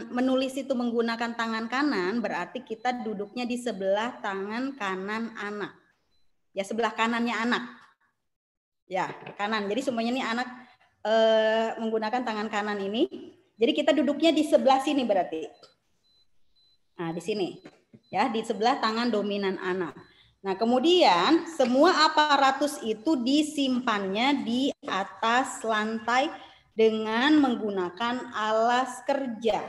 menulis itu menggunakan tangan kanan, berarti kita duduknya di sebelah tangan kanan anak. Ya, sebelah kanannya anak. Ya, kanan. Jadi semuanya ini anak menggunakan tangan kanan ini. Jadi kita duduknya di sebelah sini berarti. Nah, di sini. Ya, di sebelah tangan dominan anak. Nah, kemudian semua aparatus itu disimpannya di atas lantai dengan menggunakan alas kerja.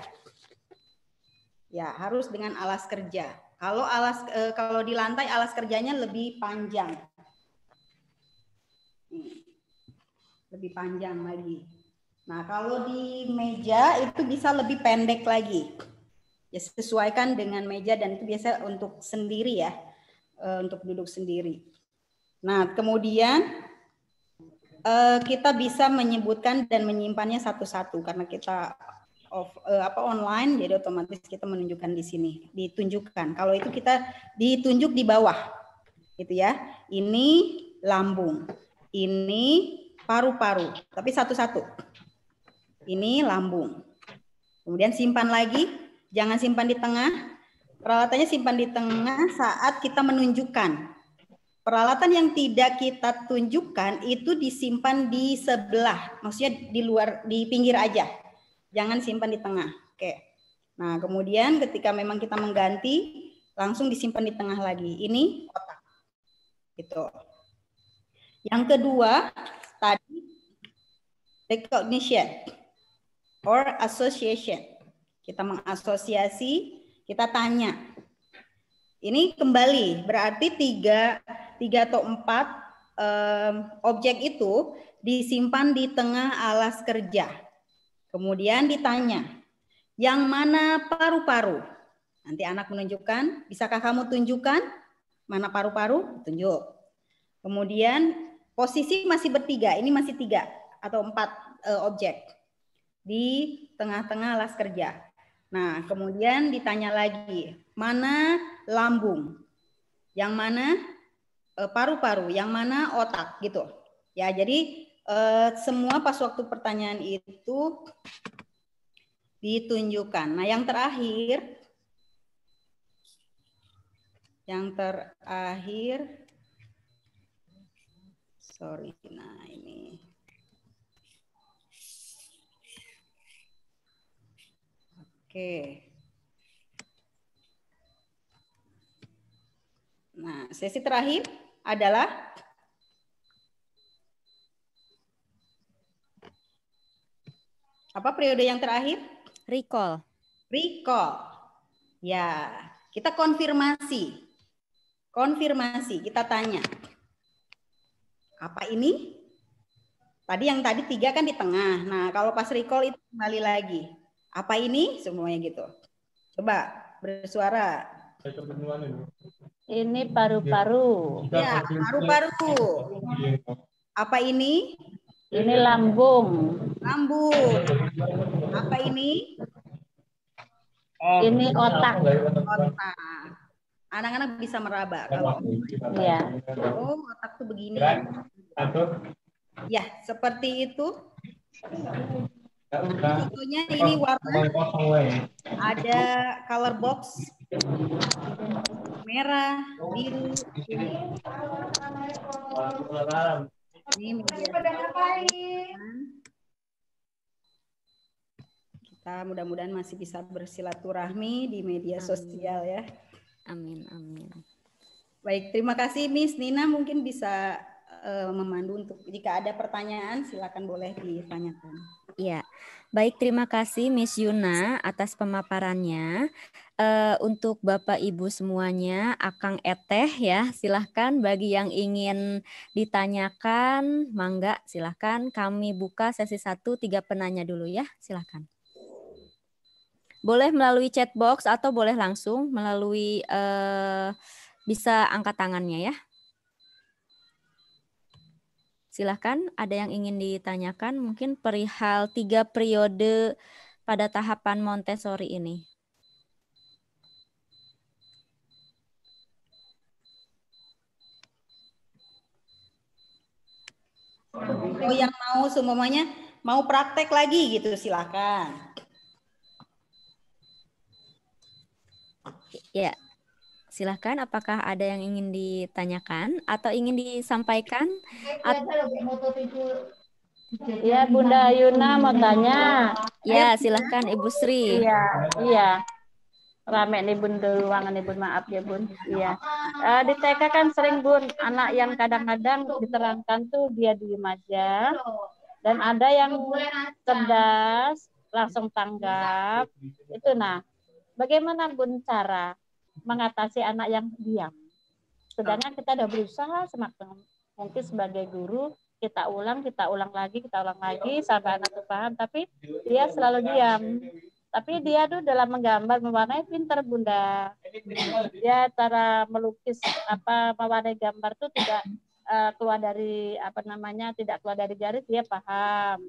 Ya, harus dengan alas kerja. Kalau di lantai alas kerjanya lebih panjang. Lebih panjang lagi. Nah, kalau di meja itu bisa lebih pendek lagi. Ya, sesuaikan dengan meja dan itu biasa untuk sendiri ya, untuk duduk sendiri. Nah, kemudian kita bisa menyebutkan dan menyimpannya satu-satu karena kita online, jadi otomatis kita menunjukkan di sini, ditunjukkan. Kalau itu kita ditunjuk di bawah, gitu ya. Ini lambung, ini paru-paru, tapi satu-satu. Ini lambung. Kemudian simpan lagi. Jangan simpan di tengah. Peralatannya simpan di tengah saat kita menunjukkan. Peralatan yang tidak kita tunjukkan itu disimpan di sebelah. Maksudnya di luar, di pinggir aja. Jangan simpan di tengah. Oke. Nah, kemudian ketika memang kita mengganti, langsung disimpan di tengah lagi. Ini otak. Gitu. Yang kedua, tadi recognition or association. Kita mengasosiasi, kita tanya. Ini kembali, berarti tiga atau 4 objek itu disimpan di tengah alas kerja. Kemudian ditanya, yang mana paru-paru? Nanti anak menunjukkan, bisakah kamu tunjukkan mana paru-paru? Tunjuk. Kemudian posisi masih bertiga, ini masih 3 atau 4 objek di tengah-tengah alas kerja. Nah, kemudian ditanya lagi, mana lambung? Yang mana paru-paru? Yang mana otak? Gitu. Ya, jadi semua pas waktu pertanyaan itu ditunjukkan. Nah, yang terakhir, sorry, nah ini. Oke. Nah, sesi terakhir adalah apa periode yang terakhir? Recall. Recall. Ya, kita konfirmasi. Konfirmasi, kita tanya. Apa ini? Yang tadi 3 kan di tengah. Nah, kalau pas recall itu kembali lagi. Apa ini? Semuanya gitu. Coba bersuara. Ini paru-paru. Ya, paru-paru. Apa ini? Ini lambung. Lambung. Apa ini? Ini otak. Otak. Anak-anak bisa meraba kalau Ya. oh, otak tuh begini. Ya, seperti itu. Contohnya ini warna. Ada color box. Merah, biru, ini. Ini media. Kita mudah-mudahan masih bisa bersilaturahmi di media sosial ya. Amin, amin. Baik, terima kasih Miss Nina. Mungkin bisa memandu untuk jika ada pertanyaan silakan boleh ditanyakan. Iya, baik, terima kasih Miss Yuna atas pemaparannya. Untuk Bapak Ibu semuanya, Akang Eteh ya, silahkan bagi yang ingin ditanyakan, mangga silahkan kami buka sesi 1, 3 penanya dulu ya, silahkan. Boleh melalui chat box atau boleh langsung melalui bisa angkat tangannya ya. Silahkan, ada yang ingin ditanyakan mungkin perihal 3 periode pada tahapan Montessori ini. Oh, yang mau semuanya mau praktek lagi gitu, silakan. Ya, silakan. Apakah ada yang ingin ditanyakan atau ingin disampaikan? Ya, Bunda Yuna mau tanya. Ya, silakan Ibu Sri. Iya, iya. Rame nih Bun, di ruangan nih Bun, maaf ya Bun. Iya. Di TK kan sering Bun, anak yang kadang-kadang diterangkan tuh dia diem aja. Dan ada yang cerdas, langsung tanggap. Itu nah, bagaimana Bun cara mengatasi anak yang diam? Sedangkan kita udah berusaha semaksimal mungkin sebagai guru, kita ulang lagi sampai anak itu paham, tapi dia selalu diam. Tapi dia tuh dalam menggambar, mewarnai pintar Bunda. Dia cara melukis mewarnai gambar tuh tidak keluar dari tidak keluar dari garis, dia paham.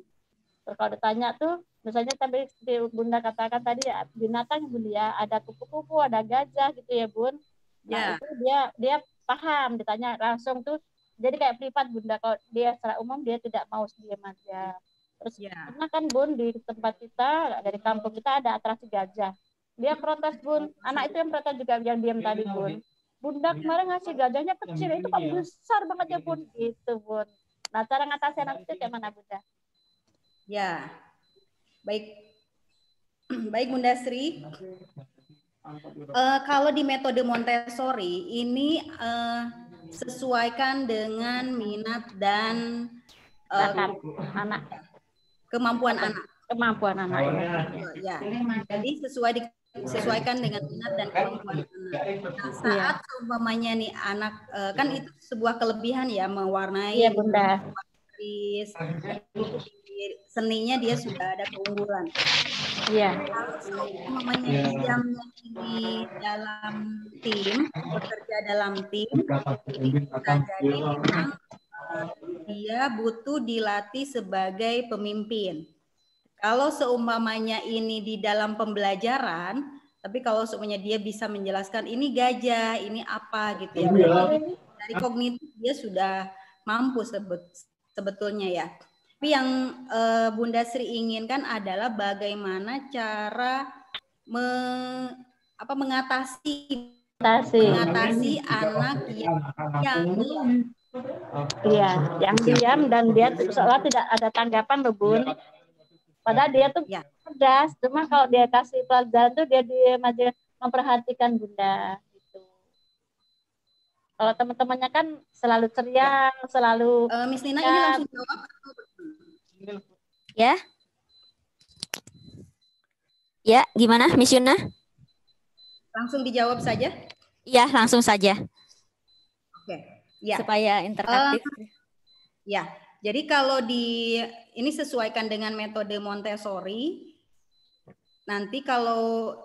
Terus kalau ditanya tuh, misalnya tadi Bunda katakan tadi binatang Bunda ya, ada kupu-kupu, ada gajah gitu ya Bun. Nah itu dia paham, ditanya langsung tuh jadi kayak privat Bunda. Kalau dia secara umum dia tidak mau diam aja. Terus karena kan Bun di tempat kita dari kampung kita ada atraksi gajah. Dia protes Bun, anak itu yang protes juga yang diam tadi Bun. Bunda kemarin ngasih gajahnya kecil, itu kok besar banget ya Bun, gitu Bun. Nah cara ngatasi anak itu kayak mana Bunda? Ya, baik, baik Bunda Sri. Kalau di metode Montessori ini sesuaikan dengan minat dan anak, kemampuan anak. Ya. Jadi sesuaikan dengan minat dan kemampuan anak. Nah, saat umpamanya nih anak kan itu sebuah kelebihan ya, mewarnai. Iya Bunda. Seninya dia sudah ada keunggulan. Iya. Kalau umpamanya diamnya di dalam tim, bekerja dalam tim, bisa jadi memang dia butuh dilatih sebagai pemimpin. Kalau seumpamanya ini di dalam pembelajaran, tapi kalau seumpamanya dia bisa menjelaskan ini gajah, ini apa gitu ya. Dari kognitif dia sudah mampu sebetulnya ya. Tapi yang Bunda Sri inginkan adalah bagaimana cara mengatasi anak yang diam dan dia seolah tidak ada tanggapan loh Bun. Padahal dia tuh cerdas, cuma kalau dia kasih pelajaran tuh dia diam aja, memperhatikan Bunda gitu. Kalau teman-temannya kan selalu ceria, selalu Miss Nina ini langsung jawab. Ya. Ya, gimana Miss Yuna? Langsung dijawab saja? Iya, langsung saja. Oke. Ya. Supaya interaktif. Ya. Jadi kalau ini sesuaikan dengan metode Montessori. Nanti kalau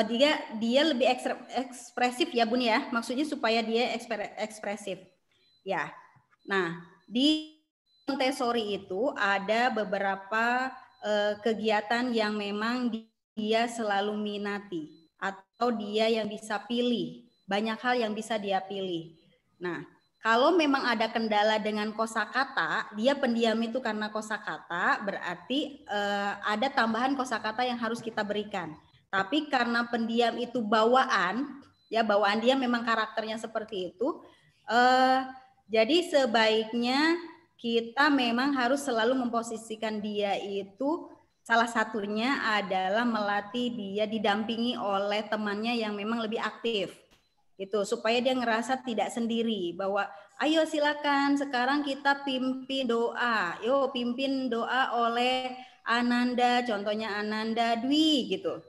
dia lebih ekspresif ya Bun ya. Maksudnya supaya dia ekspresif. Ya. Nah, di Montessori itu ada beberapa kegiatan yang memang dia selalu minati atau dia yang bisa pilih. Banyak hal yang bisa dia pilih. Nah, kalau memang ada kendala dengan kosakata, dia pendiam itu karena kosakata, berarti ada tambahan kosakata yang harus kita berikan. Tapi karena pendiam itu bawaan, ya bawaan dia memang karakternya seperti itu, jadi sebaiknya kita memang harus selalu memposisikan dia itu, salah satunya adalah melatih dia didampingi oleh temannya yang memang lebih aktif. Itu supaya dia ngerasa tidak sendiri, bahwa ayo silakan sekarang kita pimpin doa. Yo pimpin doa oleh Ananda, contohnya Ananda Dwi gitu.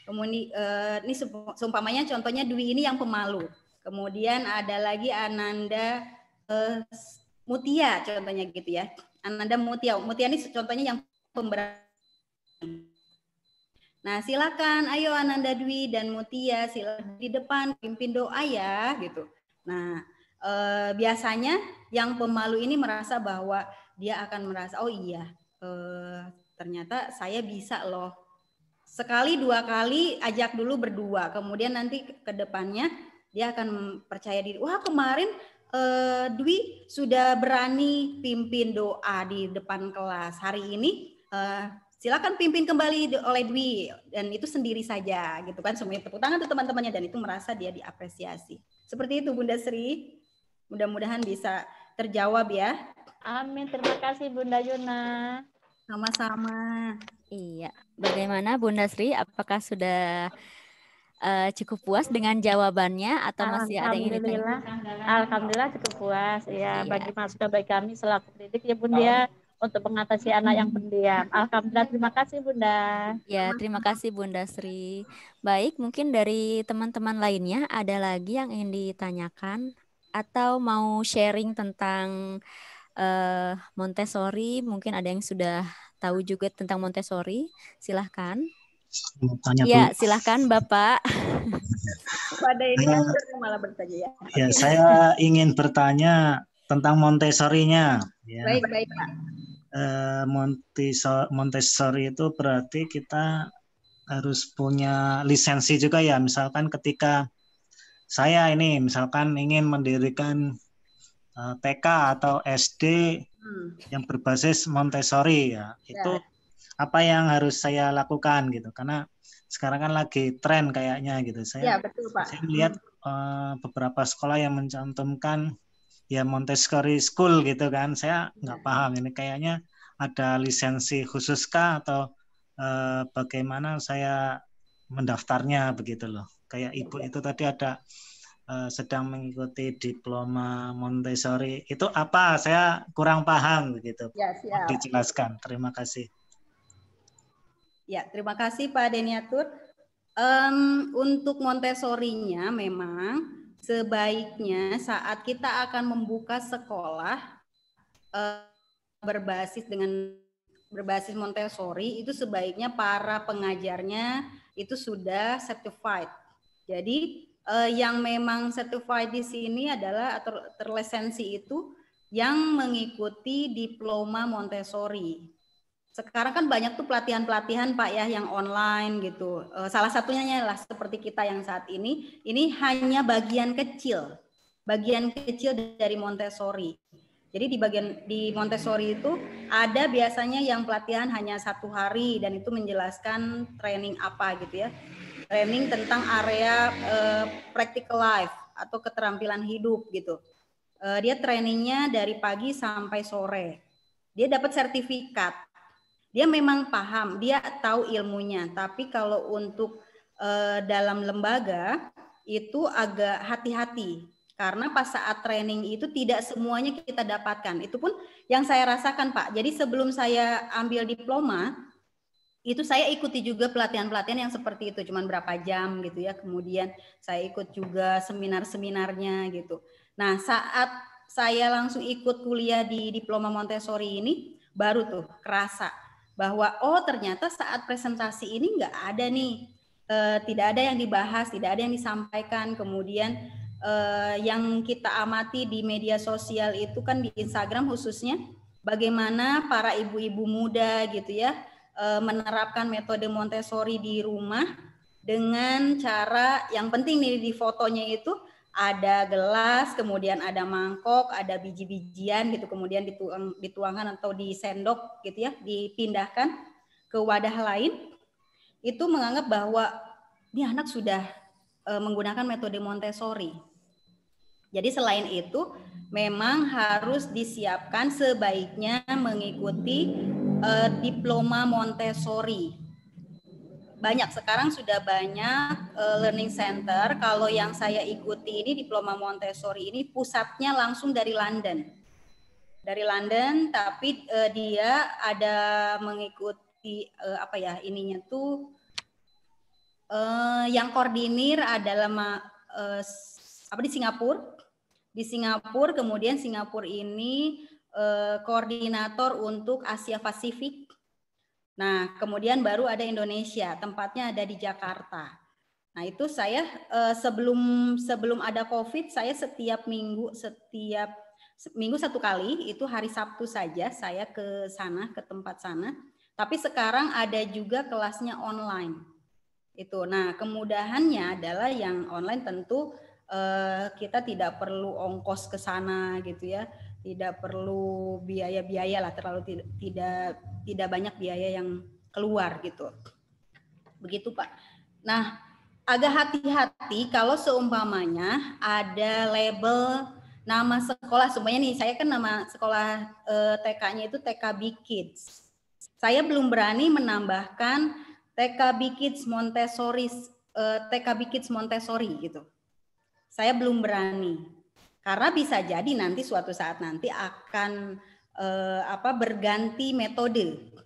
Kemudian ini seumpamanya contohnya Dwi ini yang pemalu. Kemudian ada lagi Ananda Mutia contohnya gitu ya. Ananda Mutia. Mutia ini contohnya yang pemberani. Nah, silakan ayo Ananda Dwi dan Mutia silakan di depan pimpin doa ya gitu. Nah, biasanya yang pemalu ini merasa bahwa dia akan merasa oh iya, ternyata saya bisa loh. Sekali dua kali ajak dulu berdua, kemudian nanti ke depannya dia akan percaya diri. Wah, kemarin Dwi sudah berani pimpin doa di depan kelas. Hari ini silakan pimpin kembali oleh Dwi, dan itu sendiri saja gitu kan, semuanya tepuk tangan tuh teman-temannya, dan itu merasa dia diapresiasi. Seperti itu Bunda Sri. Mudah-mudahan bisa terjawab ya. Amin. Terima kasih Bunda Yuna. Sama-sama. Iya, bagaimana Bunda Sri? Apakah sudah cukup puas dengan jawabannya atau masih ada yang ingin ditanya? Alhamdulillah cukup puas ya. Iya. Bagi masukan bagi kami selaku pendidik ya Bunda ya, untuk mengatasi anak yang pendiam. Alhamdulillah, terima kasih Bunda. Ya, terima kasih Bunda Sri. Baik, mungkin dari teman-teman lainnya ada lagi yang ingin ditanyakan atau mau sharing tentang Montessori. Mungkin ada yang sudah tahu juga tentang Montessori. Silahkan. Tanya Ya, Bu. silahkan Bapak. Pada ini malah bertanya ya. Ya, saya ingin bertanya tentang Montessori-nya. Ya. Baik Pak. Montessori itu berarti kita harus punya lisensi juga ya. Misalkan ketika saya ini misalkan ingin mendirikan TK atau SD yang berbasis Montessori ya, itu apa yang harus saya lakukan gitu, karena sekarang kan lagi tren kayaknya gitu. Saya betul, Pak. Saya melihat beberapa sekolah yang mencantumkan ya Montessori School gitu kan, saya nggak paham ini kayaknya ada lisensi khusus kah atau bagaimana saya mendaftarnya begitu loh. Kayak Ibu itu tadi ada sedang mengikuti diploma Montessori, itu apa? Saya kurang paham begitu. Ya, siap. Dijelaskan. Terima kasih. Ya, terima kasih Pak Deniatur. Untuk Montessori-nya memang sebaiknya saat kita akan membuka sekolah berbasis Montessori, itu sebaiknya para pengajarnya itu sudah certified. Jadi yang memang certified di sini adalah atau terlisensi itu yang mengikuti diploma Montessori. Sekarang kan banyak tuh pelatihan-pelatihan Pak ya yang online gitu. Salah satunya lah seperti kita yang saat ini hanya bagian kecil dari Montessori. Jadi di Montessori itu ada biasanya yang pelatihan hanya 1 hari dan itu menjelaskan training apa gitu ya. Training tentang area practical life atau keterampilan hidup gitu. Dia trainingnya dari pagi sampai sore. Dia dapat sertifikat. Dia memang paham, dia tahu ilmunya. Tapi kalau untuk dalam lembaga itu agak hati-hati. Karena pas saat training itu tidak semuanya kita dapatkan. Itu pun yang saya rasakan Pak. Jadi sebelum saya ambil diploma, itu saya ikuti juga pelatihan-pelatihan yang seperti itu. Cuman berapa jam gitu ya. Kemudian saya ikut juga seminar-seminarnya gitu. Nah saat saya langsung ikut kuliah di diploma Montessori ini, baru tuh kerasa bahwa oh ternyata saat presentasi ini nggak ada nih, tidak ada yang dibahas, tidak ada yang disampaikan. Kemudian yang kita amati di media sosial itu kan di Instagram khususnya, bagaimana para ibu-ibu muda gitu ya menerapkan metode Montessori di rumah dengan cara yang penting nih di fotonya itu ada gelas, kemudian ada mangkok, ada biji-bijian gitu, kemudian dituangkan atau disendok gitu ya, dipindahkan ke wadah lain. Itu menganggap bahwa ini anak sudah menggunakan metode Montessori. Jadi selain itu memang harus disiapkan sebaiknya mengikuti diploma Montessori. Banyak sekarang sudah banyak learning center. Kalau yang saya ikuti ini diploma Montessori ini pusatnya langsung dari London. Dari London, tapi dia ada mengikuti ininya tuh yang koordinir adalah di Singapura. Di Singapura, kemudian Singapura ini koordinator untuk Asia Pasifik. Nah, kemudian baru ada Indonesia, tempatnya ada di Jakarta. Nah, itu saya sebelum ada COVID, saya setiap minggu 1 kali, itu hari Sabtu saja saya ke sana, ke tempat sana. Tapi sekarang ada juga kelasnya online. Itu. Nah, kemudahannya adalah yang online tentu kita tidak perlu ongkos ke sana gitu ya, tidak perlu biaya-biaya lah, terlalu tidak banyak biaya yang keluar gitu. Begitu Pak. Nah, agak hati-hati kalau seumpamanya ada label nama sekolah. Semuanya nih, saya kan nama sekolah TK-nya itu TKB Kids. Saya belum berani menambahkan TKB Kids Montessori, TKB Kids Montessori gitu. Saya belum berani. Karena bisa jadi nanti suatu saat nanti akan berganti metode.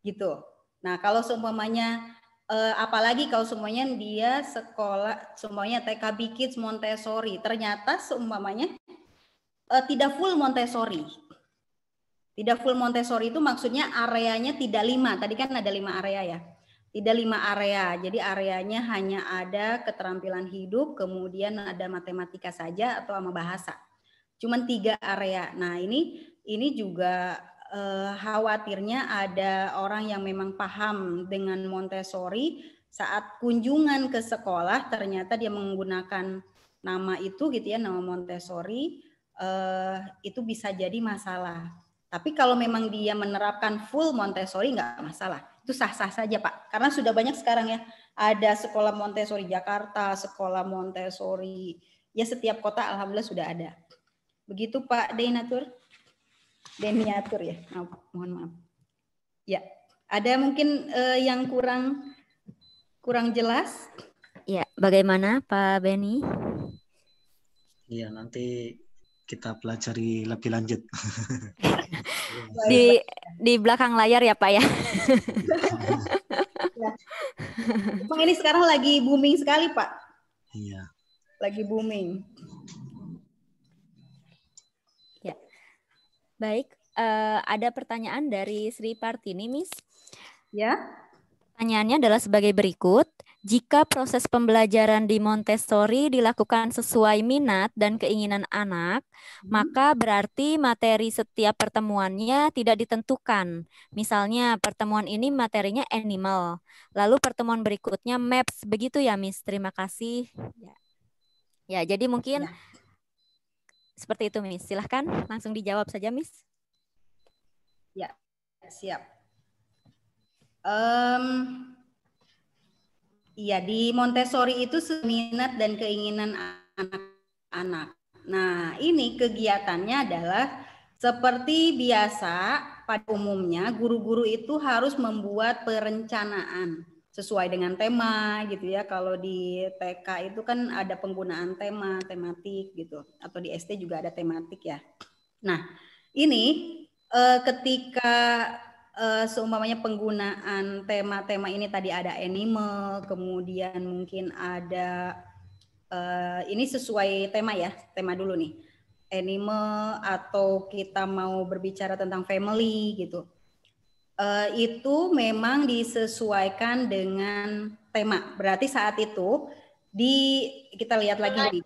Gitu. Nah, kalau seumpamanya apalagi kalau semuanya dia sekolah semuanya TKB Kids Montessori, ternyata seumpamanya tidak full Montessori. Tidak full Montessori itu maksudnya areanya tidak 5. Tadi kan ada 5 area ya. Tidak 5 area. Jadi areanya hanya ada keterampilan hidup, kemudian ada matematika saja atau sama bahasa. Cuman 3 area. Nah, ini juga khawatirnya ada orang yang memang paham dengan Montessori saat kunjungan ke sekolah ternyata dia menggunakan nama itu gitu ya, nama Montessori, itu bisa jadi masalah. Tapi kalau memang dia menerapkan full Montessori nggak masalah, itu sah-sah saja Pak. Karena sudah banyak sekarang ya, ada sekolah Montessori Jakarta, sekolah Montessori, ya setiap kota alhamdulillah sudah ada. Begitu Pak Denatur. Deniatur ya, mohon maaf. Ya, ada mungkin yang kurang jelas? Ya, bagaimana Pak Beni? Iya, nanti kita pelajari lebih lanjut. Di belakang layar ya Pak ya. Emang ini sekarang lagi booming sekali Pak. Iya. Lagi booming. Ya. Baik, ada pertanyaan dari Sri Partini, Miss. Ya. Pertanyaannya adalah sebagai berikut. Jika proses pembelajaran di Montessori dilakukan sesuai minat dan keinginan anak, maka berarti materi setiap pertemuannya tidak ditentukan. Misalnya pertemuan ini materinya animal, lalu pertemuan berikutnya maps. Begitu ya, Miss? Terima kasih. Ya, jadi mungkin seperti itu, Miss. Silahkan langsung dijawab saja, Miss. Ya, siap. Iya, di Montessori itu minat dan keinginan anak-anak. Nah, ini kegiatannya adalah seperti biasa pada umumnya guru-guru itu harus membuat perencanaan sesuai dengan tema gitu ya. Kalau di TK itu kan ada penggunaan tematik gitu, atau di SD juga ada tematik ya. Nah, ini ketika seumpamanya penggunaan tema-tema ini tadi ada animal, kemudian mungkin ada ini sesuai tema ya, tema dulu nih, animal, atau kita mau berbicara tentang family gitu, itu memang disesuaikan dengan tema. Berarti saat itu kita lihat lagi nih.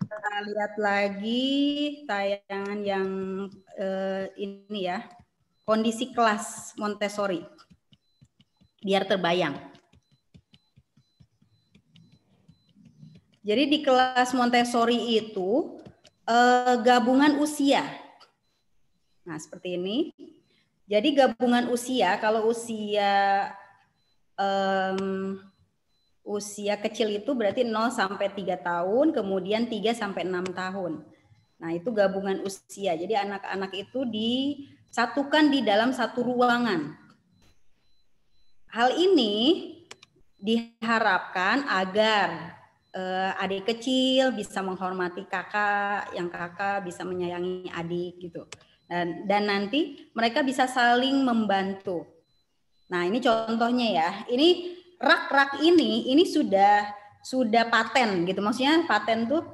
Kita lihat lagi tayangan yang ini ya, kondisi kelas Montessori, biar terbayang. Jadi di kelas Montessori itu gabungan usia. Nah seperti ini. Jadi gabungan usia, kalau usia kecil itu berarti 0 sampai 3 tahun, kemudian 3 sampai 6 tahun. Nah, itu gabungan usia. Jadi anak-anak itu disatukan di dalam satu ruangan. Hal ini diharapkan agar adik kecil bisa menghormati kakak, yang kakak bisa menyayangi adik gitu. Dan nanti mereka bisa saling membantu. Nah, ini contohnya ya. Ini rak-rak ini sudah paten gitu. Maksudnya paten tuh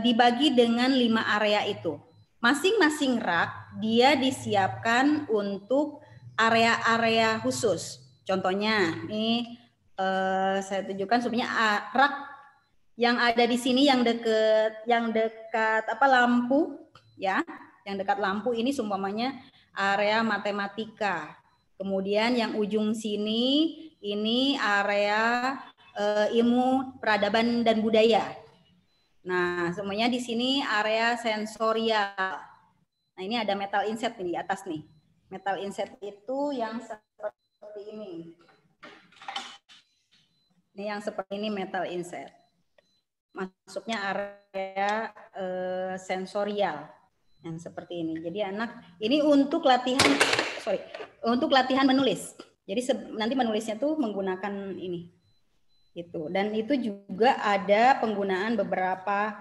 dibagi dengan 5 area itu. Masing-masing rak dia disiapkan untuk area-area khusus. Contohnya, ini saya tunjukkan sebenarnya rak yang ada di sini yang dekat lampu ya. Yang dekat lampu ini seumpamanya area matematika. Kemudian yang ujung sini ini area ilmu peradaban dan budaya. Nah, semuanya di sini area sensorial. Nah, ini ada metal inset nih di atas nih. Metal inset itu yang seperti ini. Ini yang seperti ini metal inset. Masuknya area sensorial yang seperti ini. Jadi anak ini untuk latihan menulis. Jadi nanti menulisnya tuh menggunakan ini. Gitu. Dan itu juga ada penggunaan beberapa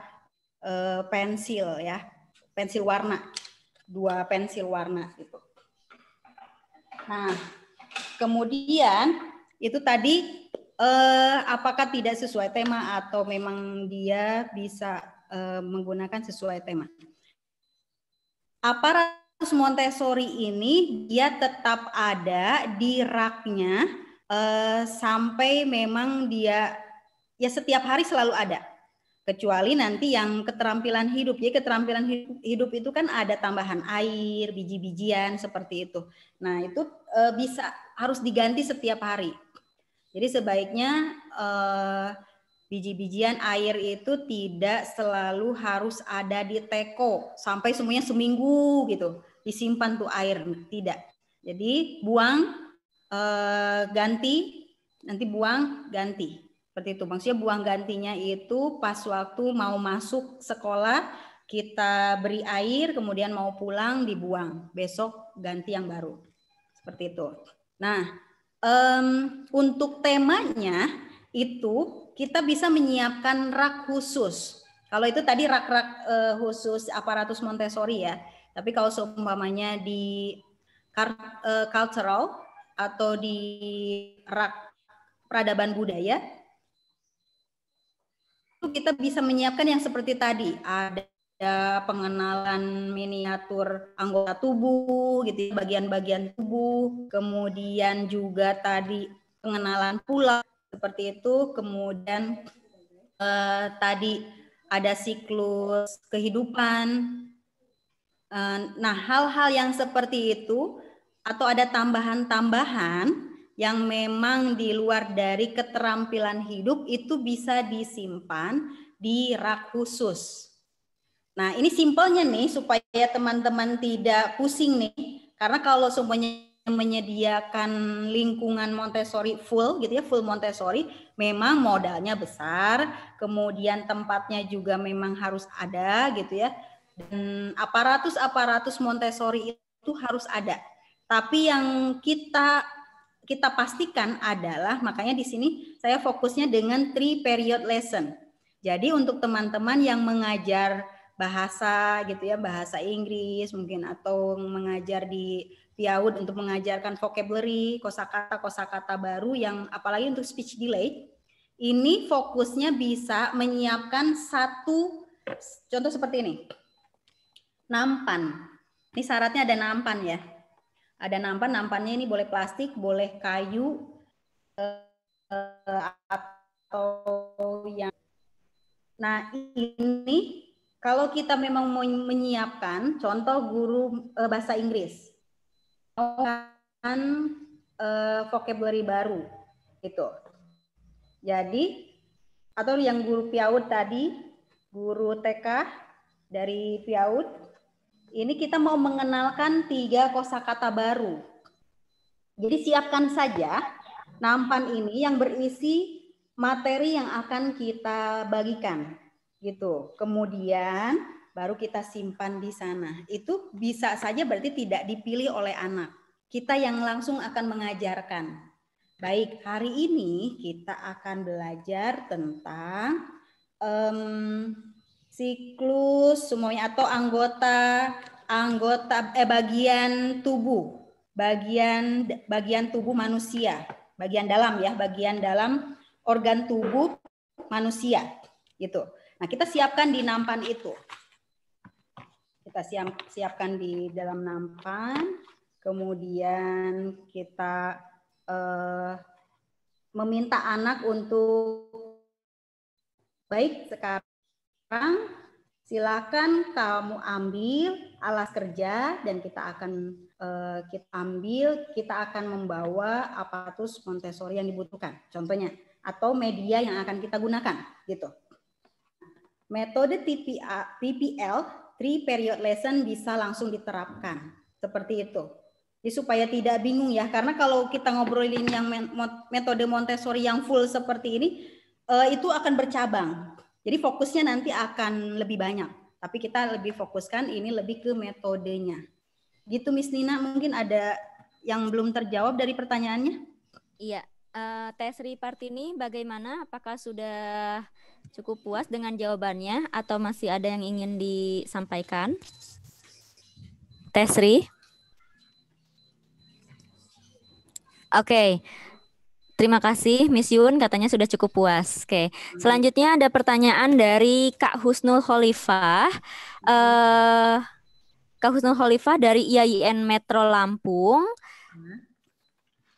pensil ya. Pensil warna. 2 pensil warna gitu. Nah, kemudian itu tadi apakah tidak sesuai tema atau memang dia bisa menggunakan sesuai tema. Aparatus Montessori ini dia tetap ada di raknya sampai memang dia ya setiap hari selalu ada. Kecuali nanti yang keterampilan hidup. Jadi keterampilan hidup itu kan ada tambahan air, biji-bijian seperti itu. Nah, itu harus diganti setiap hari. Jadi sebaiknya biji-bijian air itu tidak selalu harus ada di teko sampai semuanya seminggu gitu. Disimpan tuh air, tidak. Jadi buang, ganti, nanti buang, ganti. Seperti itu. Maksudnya buang gantinya itu pas waktu mau masuk sekolah, kita beri air, kemudian mau pulang dibuang. Besok ganti yang baru. Seperti itu. Nah, untuk temanya itu kita bisa menyiapkan rak khusus. Kalau itu tadi rak-rak khusus aparatus Montessori ya. Tapi kalau seumpamanya di cultural atau di rak peradaban budaya, kita bisa menyiapkan yang seperti tadi, ada pengenalan miniatur anggota tubuh gitu, bagian-bagian tubuh, kemudian juga tadi pengenalan pula seperti itu, kemudian tadi ada siklus kehidupan. Nah, hal-hal yang seperti itu atau ada tambahan-tambahan yang memang di luar dari keterampilan hidup itu bisa disimpan di rak khusus. Nah, ini simpelnya nih supaya teman-teman tidak pusing nih. Karena kalau semuanya menyediakan lingkungan Montessori full gitu ya, full Montessori, memang modalnya besar, kemudian tempatnya juga memang harus ada gitu ya. Dan aparatus Montessori itu harus ada. Tapi yang kita pastikan adalah, makanya di sini saya fokusnya dengan 3 period lesson. Jadi untuk teman-teman yang mengajar bahasa gitu ya, bahasa Inggris mungkin, atau mengajar di PIAUD untuk mengajarkan vocabulary, kosakata baru yang apalagi untuk speech delay, ini fokusnya bisa menyiapkan satu contoh seperti ini. Nampan. Ini syaratnya ada nampan ya. Ada nampannya ini boleh plastik, boleh kayu, atau yang. Nah, ini kalau kita memang mau menyiapkan, contoh guru bahasa Inggris, vocabulary baru, gitu. Jadi, atau yang guru PIAUD tadi, guru TK dari PIAUD, ini kita mau mengenalkan 3 kosakata baru. Jadi siapkan saja nampan ini yang berisi materi yang akan kita bagikan, gitu. Kemudian baru kita simpan di sana. Itu bisa saja berarti tidak dipilih oleh anak. Kita yang langsung akan mengajarkan. Baik, hari ini kita akan belajar tentang siklus semuanya atau bagian tubuh manusia, bagian dalam ya, bagian dalam organ tubuh manusia gitu. Nah, kita siapkan di nampan itu. Kita siapkan di dalam nampan, kemudian kita meminta anak untuk baik sekarang silakan kamu ambil alas kerja dan kita akan membawa aparatus Montessori yang dibutuhkan. Contohnya atau media yang akan kita gunakan gitu. Metode TPL, 3 period lesson, bisa langsung diterapkan seperti itu. Jadi supaya tidak bingung ya, karena kalau kita ngobrolin yang metode Montessori yang full seperti ini, itu akan bercabang. Jadi fokusnya nanti akan lebih banyak. Tapi kita lebih fokuskan ini lebih ke metodenya. Gitu Miss Nina, mungkin ada yang belum terjawab dari pertanyaannya? Iya, Teh Sri Partini bagaimana? Apakah sudah cukup puas dengan jawabannya atau masih ada yang ingin disampaikan? Teh Sri? Oke. Terima kasih Miss Yun, katanya sudah cukup puas. Oke. Selanjutnya ada pertanyaan dari Kak Husnul Khalifah. Kak Husnul Khalifah dari IAIN Metro Lampung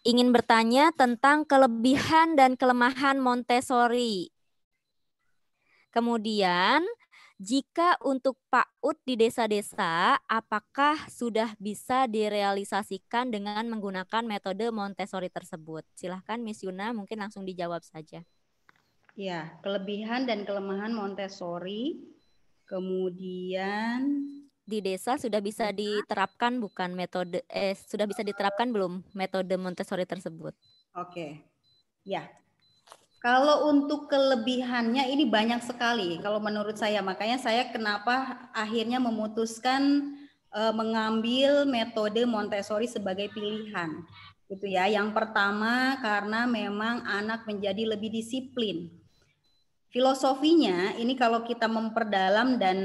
ingin bertanya tentang kelebihan dan kelemahan Montessori. Kemudian, jika untuk PAUD di desa-desa, apakah sudah bisa direalisasikan dengan menggunakan metode Montessori tersebut? Silahkan Miss Yuna, mungkin langsung dijawab saja. Ya, kelebihan dan kelemahan Montessori. Kemudian di desa sudah bisa diterapkan bukan metode sudah bisa diterapkan belum metode Montessori tersebut? Oke. Ya. Kalau untuk kelebihannya ini banyak sekali kalau menurut saya, makanya saya kenapa akhirnya memutuskan mengambil metode Montessori sebagai pilihan. Gitu ya. Yang pertama karena memang anak menjadi lebih disiplin. Filosofinya ini kalau kita memperdalam dan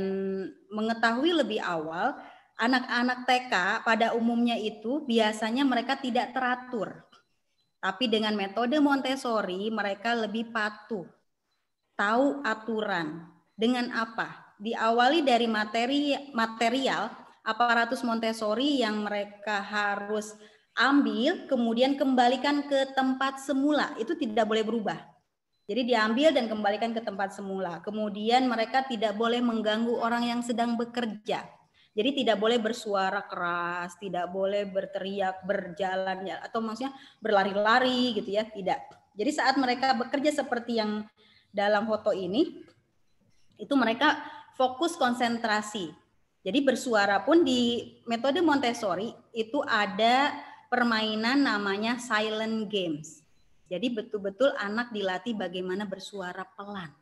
mengetahui lebih awal, anak-anak TK pada umumnya itu biasanya mereka tidak teratur. Tapi dengan metode Montessori mereka lebih patuh, tahu aturan. Dengan apa? Diawali dari material aparatus Montessori yang mereka harus ambil, kemudian kembalikan ke tempat semula. Itu tidak boleh berubah. Jadi diambil dan kembalikan ke tempat semula. Kemudian mereka tidak boleh mengganggu orang yang sedang bekerja. Jadi tidak boleh bersuara keras, tidak boleh berteriak, berjalan ya, atau maksudnya berlari-lari gitu ya, tidak. Jadi saat mereka bekerja seperti yang dalam foto ini, itu mereka fokus konsentrasi. Jadi bersuara pun di metode Montessori itu ada permainan namanya silent games. Jadi betul-betul anak dilatih bagaimana bersuara pelan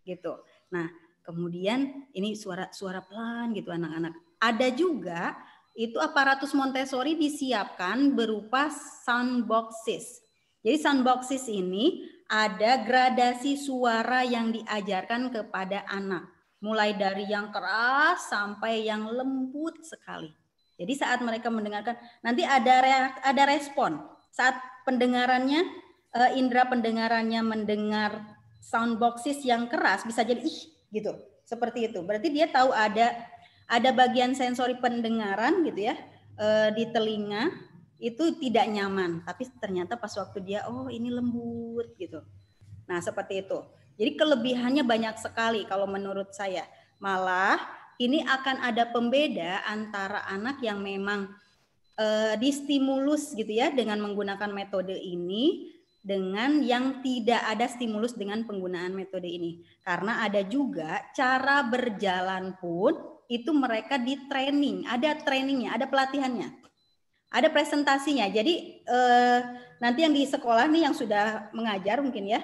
gitu. Nah, kemudian ini suara pelan gitu anak-anak. Ada juga itu aparatus Montessori disiapkan berupa sound boxes. Jadi sound boxes ini ada gradasi suara yang diajarkan kepada anak. Mulai dari yang keras sampai yang lembut sekali. Jadi saat mereka mendengarkan, nanti ada respon. Saat pendengarannya, indera pendengarannya mendengar sound boxes yang keras, bisa jadi gitu. Seperti itu. Berarti dia tahu ada bagian sensori pendengaran gitu ya di telinga itu tidak nyaman, tapi ternyata pas waktu dia ini lembut gitu. Nah seperti itu. Jadi kelebihannya banyak sekali kalau menurut saya. Malah ini akan ada pembeda antara anak yang memang distimulus gitu ya dengan menggunakan metode ini dengan yang tidak ada stimulus dengan penggunaan metode ini. Karena ada juga cara berjalan pun itu mereka di training, ada trainingnya, ada pelatihannya, ada presentasinya. Jadi nanti yang di sekolah nih yang sudah mengajar mungkin ya,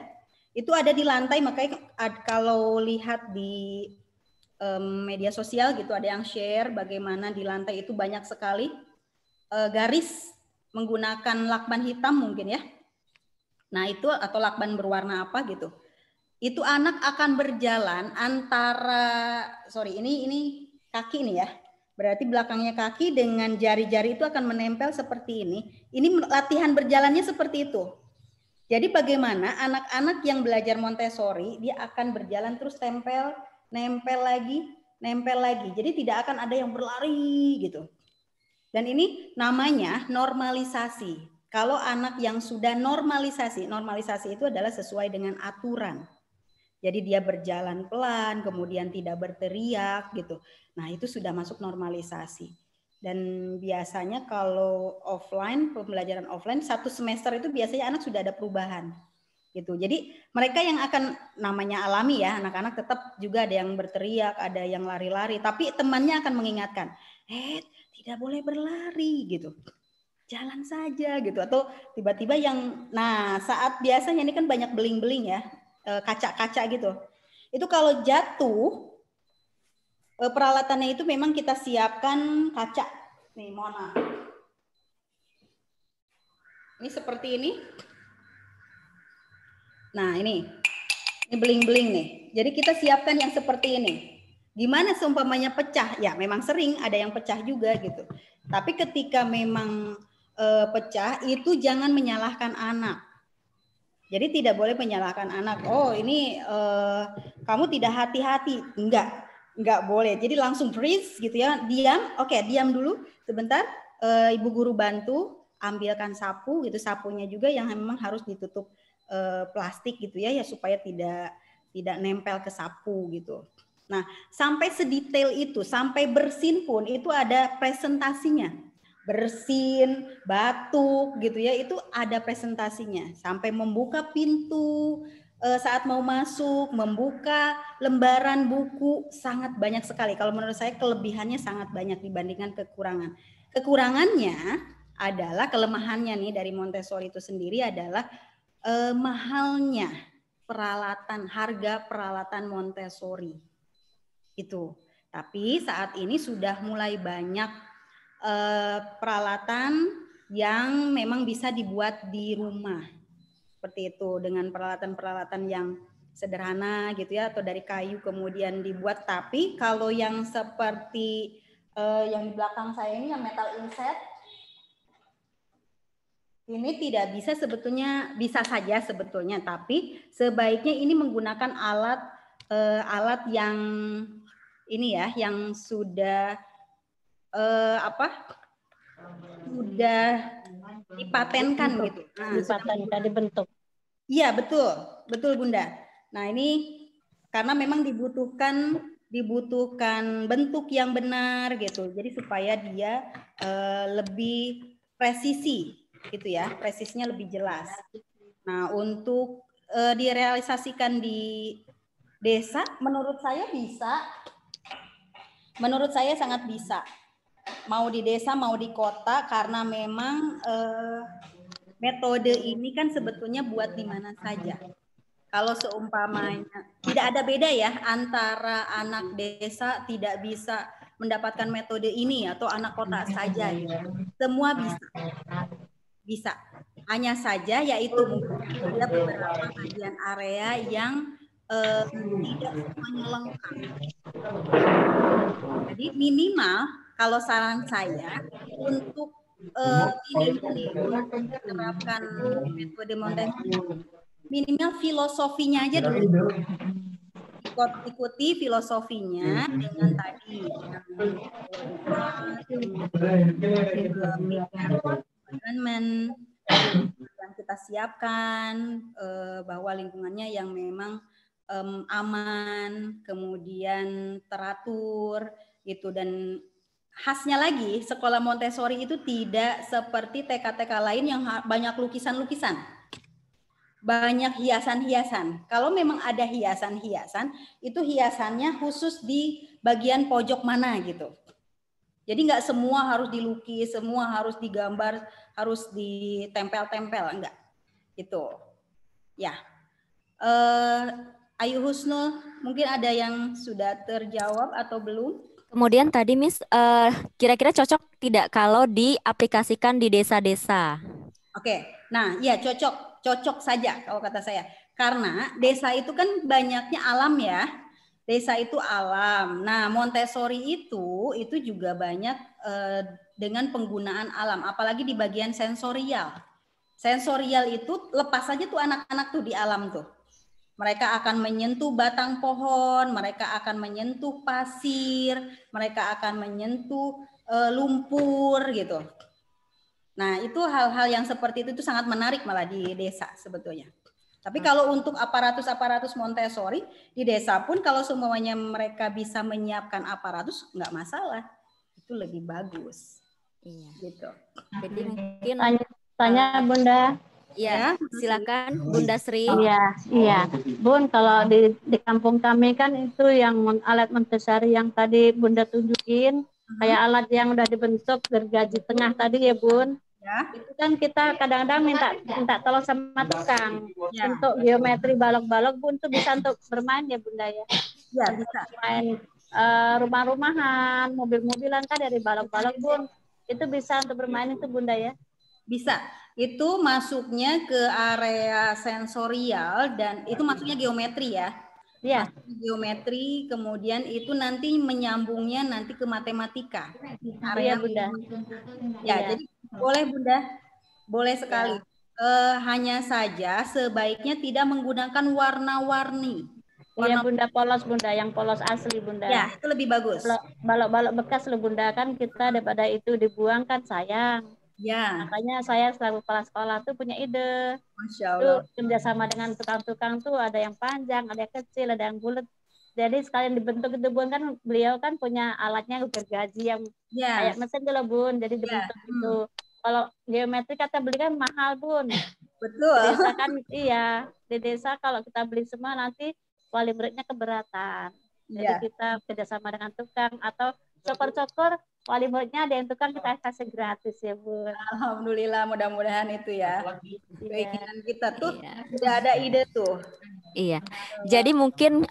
itu ada di lantai, makanya kalau lihat di media sosial gitu ada yang share bagaimana di lantai itu banyak sekali garis menggunakan lakban hitam mungkin ya. Nah itu atau lakban berwarna apa gitu. Itu anak akan berjalan antara, ini kaki nih ya. Berarti belakangnya kaki dengan jari-jari itu akan menempel seperti ini. Ini latihan berjalannya seperti itu. Jadi bagaimana anak-anak yang belajar Montessori, dia akan berjalan terus nempel lagi. Jadi tidak akan ada yang berlari gitu. Dan ini namanya normalisasi. Kalau anak yang sudah normalisasi itu adalah sesuai dengan aturan. Jadi dia berjalan pelan, kemudian tidak berteriak gitu. Nah itu sudah masuk normalisasi. Dan biasanya kalau offline, pembelajaran offline, 1 semester itu biasanya anak sudah ada perubahan. gitu. Jadi mereka yang akan namanya alami ya, anak-anak tetap juga ada yang berteriak, ada yang lari-lari, tapi temannya akan mengingatkan, tidak boleh berlari gitu. Jalan saja gitu. Atau tiba-tiba yang, nah saat biasanya ini kan banyak beling-beling ya, kaca-kaca gitu. Itu kalau jatuh, peralatannya itu memang kita siapkan kaca. Nih, mohon maaf. Ini seperti ini. Nah, ini beling-beling nih. Jadi kita siapkan yang seperti ini. Gimana seumpamanya pecah? Ya, memang sering ada yang pecah juga gitu. Tapi ketika memang pecah, itu jangan menyalahkan anak. Jadi tidak boleh menyalahkan anak. Oh, ini kamu tidak hati-hati. Enggak boleh. Jadi langsung freeze gitu ya. Diam. Oke, diam dulu sebentar. Ibu guru bantu ambilkan sapu gitu. Sapunya juga yang memang harus ditutup plastik gitu ya, supaya tidak nempel ke sapu gitu. Nah, sampai sedetail itu, sampai bersin pun itu ada presentasinya. Bersin, batuk gitu ya, itu ada presentasinya. Sampai membuka pintu saat mau masuk, membuka lembaran buku, sangat banyak sekali. Kalau menurut saya kelebihannya sangat banyak dibandingkan kekurangan. Kekurangannya adalah, kelemahannya nih dari Montessori itu sendiri adalah mahalnya peralatan, harga peralatan Montessori itu. Tapi saat ini sudah mulai banyak peralatan yang memang bisa dibuat di rumah seperti itu, dengan peralatan-peralatan yang sederhana gitu ya, atau dari kayu kemudian dibuat. Tapi kalau yang seperti yang di belakang saya ini, yang metal inset, ini tidak bisa sebetulnya, bisa saja sebetulnya, tapi sebaiknya ini menggunakan alat yang ini ya, yang sudah sudah dipatenkan gitu. Nah, dipatenkan, dibentuk. Iya, betul Bunda. Nah, ini karena memang dibutuhkan bentuk yang benar gitu. Jadi supaya dia lebih presisi gitu ya, presisinya lebih jelas. Nah, untuk direalisasikan di desa, menurut saya bisa. Menurut saya sangat bisa. Mau di desa, mau di kota, karena memang metode ini kan sebetulnya buat di mana saja. Kalau seumpamanya tidak ada beda ya antara anak desa tidak bisa mendapatkan metode ini atau anak kota saja gitu. Semua bisa. Hanya saja yaitu mungkin ada beberapa bagian area yang tidak semuanya lengkap. Jadi minimal kalau saran saya untuk ini menerapkan metode Montessori, minimal filosofinya aja dulu. Ikuti filosofinya dengan tadi environment yang kita siapkan, bahwa lingkungannya yang memang aman, kemudian teratur gitu. Dan khasnya lagi, sekolah Montessori itu tidak seperti TK-TK lain yang banyak lukisan-lukisan, banyak hiasan-hiasan. Kalau memang ada hiasan-hiasan, itu hiasannya khusus di bagian pojok mana gitu. Jadi nggak semua harus dilukis, semua harus digambar, harus ditempel-tempel, enggak gitu. Ya, Ayu Husnul, mungkin ada yang sudah terjawab atau belum? Kemudian tadi Miss, kira-kira cocok tidak kalau diaplikasikan di desa-desa? Oke, nah ya cocok saja kalau kata saya. Karena desa itu kan banyaknya alam ya. Desa itu alam. Nah, Montessori itu juga banyak dengan penggunaan alam, apalagi di bagian sensorial. Sensorial itu lepas saja tuh anak-anak tuh di alam tuh. Mereka akan menyentuh batang pohon, mereka akan menyentuh pasir, mereka akan menyentuh lumpur gitu. Nah, itu hal-hal yang seperti itu sangat menarik malah di desa sebetulnya. Tapi kalau untuk aparatus Montessori di desa pun kalau semuanya mereka bisa menyiapkan aparatus, nggak masalah, itu lebih bagus. Iya. Gitu. Jadi mungkin tanya Bunda. Ya, silakan Bunda Sri. Iya. Bun, kalau di kampung kami kan itu yang alat Montessori yang tadi Bunda tunjukin, kayak alat yang udah dibentuk gergaji tengah tadi ya, Bun. Ya. Itu kan kita kadang-kadang minta tolong sama tukang Ya. untuk geometri balok-balok, Bun, tuh bisa untuk bermain ya, Bunda ya. Ya, Untuk bisa. main rumah-rumahan, mobil-mobilan kan dari balok-balok, Bun. Itu bisa untuk bermain itu, Bunda ya. Bisa. Itu masuknya ke area sensorial dan itu masuknya geometri ya. Iya. Masuknya geometri, kemudian itu nanti menyambungnya nanti ke matematika. Area Bunda. Ya, Iya. jadi boleh Bunda. Boleh sekali. Hanya saja sebaiknya tidak menggunakan warna-warni. Iya, Bunda, polos, Bunda, yang polos asli, Bunda. Ya, itu lebih bagus. Balok-balok bekas loh, Bunda, kan kita daripada itu dibuang kan sayang. Ya. Makanya saya selalu kepala sekolah tuh punya ide. Masya Allah. Tuh kerjasama dengan tukang-tukang tuh ada yang panjang, ada yang kecil, ada yang bulat. Jadi sekalian dibentuk itu, Bun, kan beliau kan punya alatnya gergaji yang kayak mesin gitu loh, Bun. Jadi dibentuk itu. Kalau geometri kata beli kan mahal, Bun. Betul. Di desa kan iya. Di desa kalau kita beli semua nanti wali muridnya keberatan. Jadi kita kerjasama dengan tukang atau cokor-cokor wali muridnya ada yang tukang kita kasih gratis ya, Bu. Alhamdulillah, mudah-mudahan itu ya. Keinginan kita tuh udah ada ide tuh. Iya. Jadi mungkin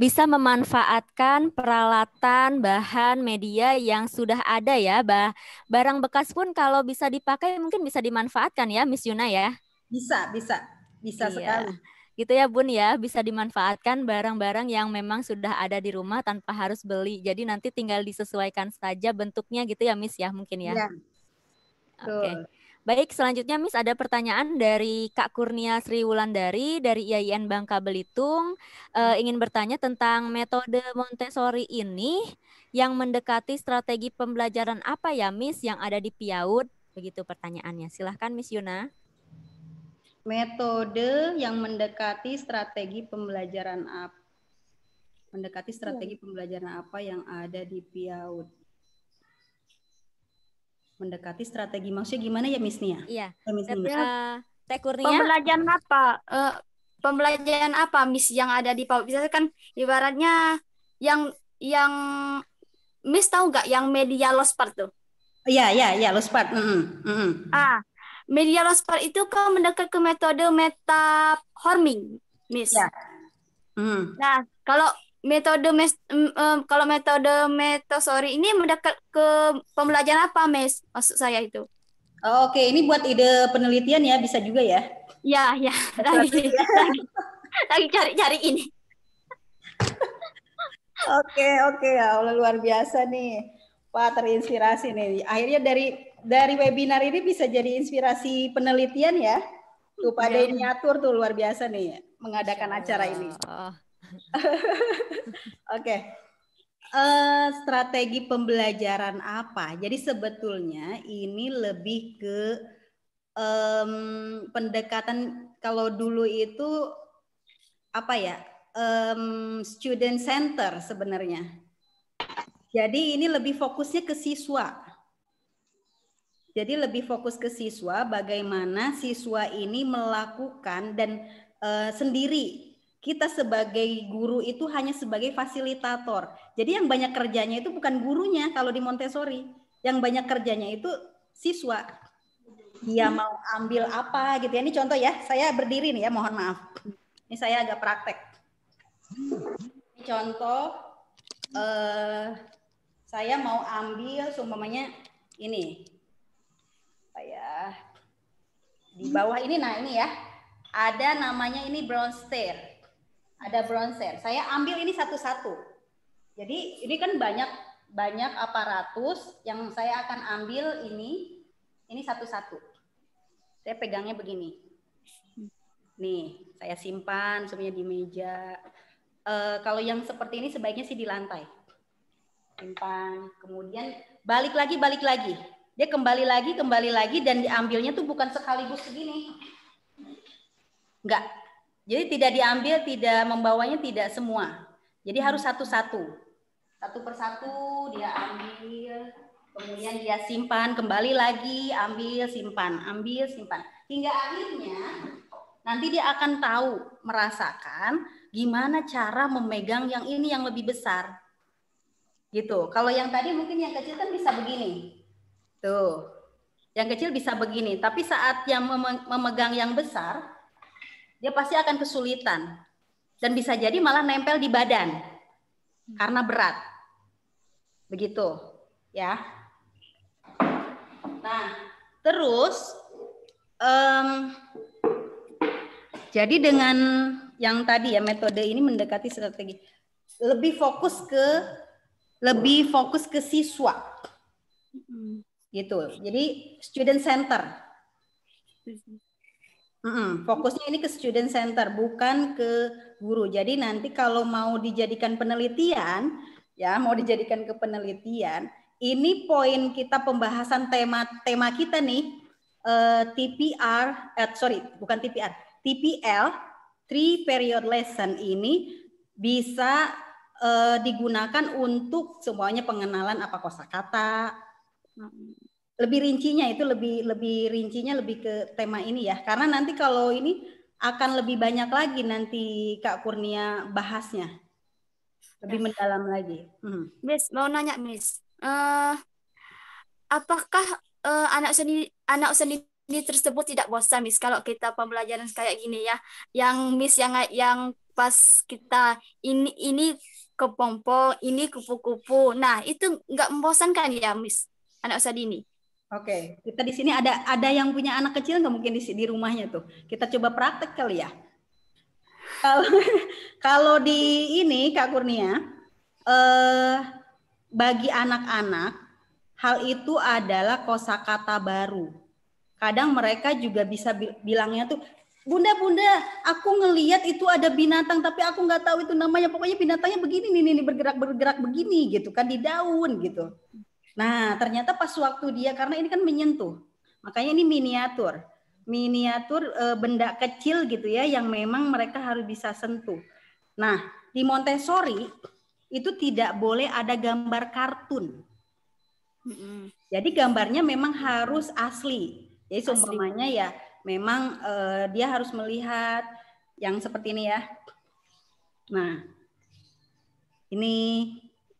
bisa memanfaatkan peralatan, bahan, media yang sudah ada ya. Barang bekas pun kalau bisa dipakai mungkin bisa dimanfaatkan ya, Miss Yuna ya. Bisa sekali. Gitu ya, Bun ya, bisa dimanfaatkan barang-barang yang memang sudah ada di rumah tanpa harus beli. Jadi nanti tinggal disesuaikan saja bentuknya gitu ya, Miss ya, mungkin ya. Iya. Oke. Baik, selanjutnya Miss ada pertanyaan dari Kak Kurnia Sri Wulandari dari IAIN Bangka Belitung. Ingin bertanya tentang metode Montessori ini yang mendekati strategi pembelajaran apa ya, Miss, yang ada di PIAUD? Begitu pertanyaannya. Silahkan Miss Yuna. Metode yang mendekati strategi pembelajaran apa? Mendekati strategi pembelajaran apa yang ada di PIAUD? Mendekati strategi maksudnya gimana ya, Miss Nia? Iya. Teh Kurnia. Pembelajaran apa? Pembelajaran apa, Miss, yang ada di PIAUD? Biasanya kan ibaratnya yang Miss tahu nggak yang media lospart tuh? Iya, lospart. Media lospart itu kan mendekat ke metode metaforming, Miss. Ya. Nah, kalau metode Montessori ini mendekat ke pembelajaran apa, Miss? Maksud saya itu. Oke, ini buat ide penelitian ya, bisa juga ya? Ya. Lagi cari-cari ini. Oke, ya Allah, luar biasa nih. Pak, terinspirasi nih. Akhirnya dari webinar ini bisa jadi inspirasi penelitian ya. Tuh Pak Denny atur tuh luar biasa nih mengadakan acara ini. Oke. Strategi pembelajaran apa? Jadi sebetulnya ini lebih ke pendekatan, kalau dulu itu apa ya? Student center sebenarnya. Jadi ini lebih fokusnya ke siswa. Jadi lebih fokus ke siswa, bagaimana siswa ini melakukan dan sendiri. Kita sebagai guru itu hanya sebagai fasilitator. Jadi yang banyak kerjanya itu bukan gurunya kalau di Montessori. Yang banyak kerjanya itu siswa. Dia mau ambil apa gitu ya. Ini contoh ya, saya berdiri nih ya, mohon maaf. Ini saya agak praktek. Ini contoh, saya mau ambil seumpamanya ini. Saya di bawah ini, nah ini ya. Ada namanya ini bronze stair. Ada bronze stair. Saya ambil ini satu-satu. Jadi ini kan banyak aparatus yang saya akan ambil ini satu-satu. Saya pegangnya begini. Nih, saya simpan semuanya di meja. Kalau yang seperti ini sebaiknya sih di lantai. Simpan, kemudian balik lagi. Dia kembali lagi dan diambilnya tuh bukan sekaligus segini. Enggak. Jadi tidak diambil, tidak membawanya tidak semua. Jadi harus satu-satu. Satu persatu dia ambil, kemudian dia simpan, kembali lagi, ambil, simpan. Hingga akhirnya nanti dia akan tahu, merasakan gimana cara memegang yang ini yang lebih besar. Gitu. Kalau yang tadi mungkin yang kecil kan bisa begini. Tuh. Yang kecil bisa begini, tapi saat yang memegang yang besar, dia pasti akan kesulitan. Dan bisa jadi malah nempel di badan karena berat. Begitu, ya. Nah, terus jadi dengan yang tadi ya, metode ini mendekati strategi lebih fokus ke siswa. Gitu. Jadi student center. Fokusnya ini ke student center, bukan ke guru. Jadi nanti kalau mau dijadikan penelitian, ya mau dijadikan ke penelitian, ini poin kita pembahasan tema kita nih, TPL, 3 period lesson ini bisa digunakan untuk semuanya pengenalan apa kosakata. Lebih rincinya itu lebih rincinya lebih ke tema ini ya, karena nanti kalau ini akan lebih banyak lagi nanti Kak Kurnia bahasnya lebih mendalam lagi. Miss mau nanya Miss, apakah anak seni tersebut tidak bosan Miss kalau kita pembelajaran kayak gini ya, yang Miss yang pas kita ini kepompong, ini kupu-kupu, nah itu nggak membosankan ya Miss anak usia dini? Oke, kita di sini ada yang punya anak kecil nggak mungkin di rumahnya tuh. Kita coba praktek kali ya. Kalau di ini Kak Kurnia, bagi anak-anak hal itu adalah kosakata baru. Kadang mereka juga bisa bilangnya tuh, Bunda, aku ngelihat itu ada binatang tapi aku nggak tahu itu namanya. Pokoknya binatangnya begini nih bergerak begini gitu kan di daun gitu. Nah, ternyata pas waktu dia, karena ini kan menyentuh, makanya ini miniatur benda kecil gitu ya, yang memang mereka harus bisa sentuh. Nah, di Montessori itu tidak boleh ada gambar kartun. Jadi gambarnya memang harus asli. Jadi seumpamanya ya, memang dia harus melihat yang seperti ini ya. Nah, ini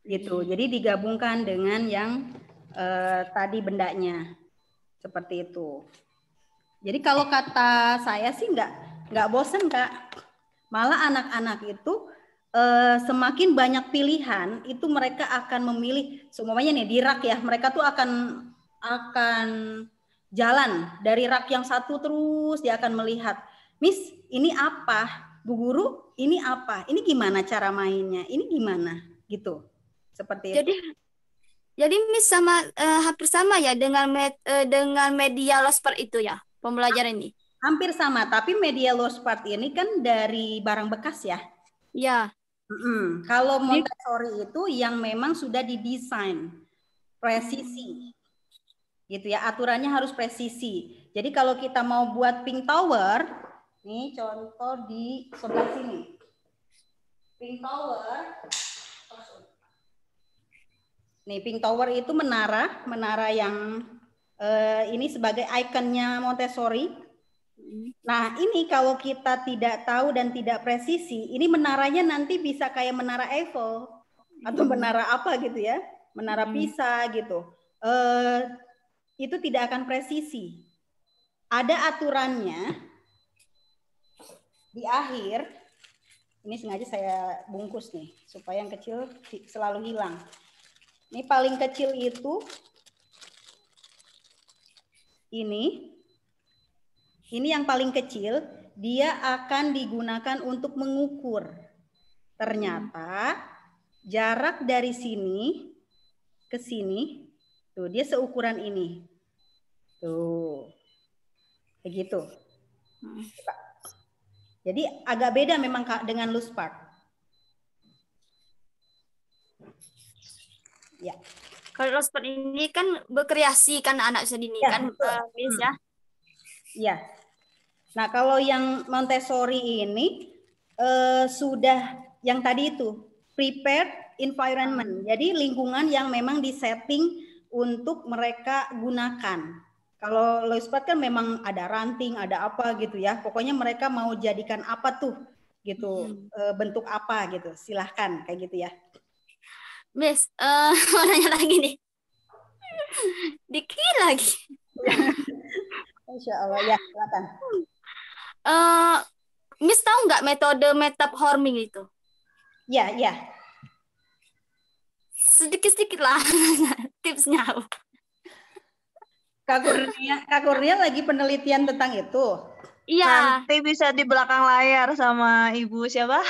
gitu. Jadi digabungkan dengan yang tadi bendanya seperti itu. Jadi kalau kata saya sih nggak bosen Kak. Malah anak-anak itu semakin banyak pilihan itu mereka akan memilih. Semuanya nih di rak ya, mereka tuh akan jalan dari rak yang satu terus dia akan melihat. Miss, ini apa? Bu Guru, ini apa? Ini gimana cara mainnya? Ini gimana? Gitu. Seperti itu. Jadi Miss hampir sama ya dengan media Losper itu ya, pembelajaran ini. Hampir sama, tapi media Losper ini kan dari barang bekas ya. Ya. Kalau Montessori itu yang memang sudah didesain presisi. Gitu ya, aturannya harus presisi. Jadi kalau kita mau buat Pink Tower, nih contoh di sebelah sini. Pink Tower. Nih, Pink Tower itu menara yang ini sebagai ikonnya Montessori. Nah, ini kalau kita tidak tahu dan tidak presisi, ini menaranya nanti bisa kayak menara Eiffel atau menara apa gitu ya, menara Pisa gitu. Itu tidak akan presisi. Ada aturannya di akhir. Ini sengaja saya bungkus nih supaya yang kecil selalu hilang. Ini paling kecil itu ini yang paling kecil, dia akan digunakan untuk mengukur. Ternyata jarak dari sini ke sini, tuh dia seukuran ini. Tuh, begitu. Jadi agak beda memang dengan loose part. Ya. Kalau seperti ini kan berkreasi kan anak sedini ya, kan Miss ya. Iya. Nah, kalau yang Montessori ini sudah yang tadi itu prepared environment. Jadi lingkungan yang memang disetting untuk mereka gunakan. Kalau Loispat kan memang ada ranting, ada apa gitu ya. Pokoknya mereka mau jadikan apa tuh gitu, bentuk apa gitu. Silahkan kayak gitu ya. Miss, mau nanya lagi nih. Dikit lagi. Insya Allah ya, silakan. Miss tahu nggak metode metapforming itu? Ya, ya. Sedikit-sedikit lah tipsnya. Kak Kurnia lagi penelitian tentang itu. Iya. Nanti bisa di belakang layar sama Ibu siapa?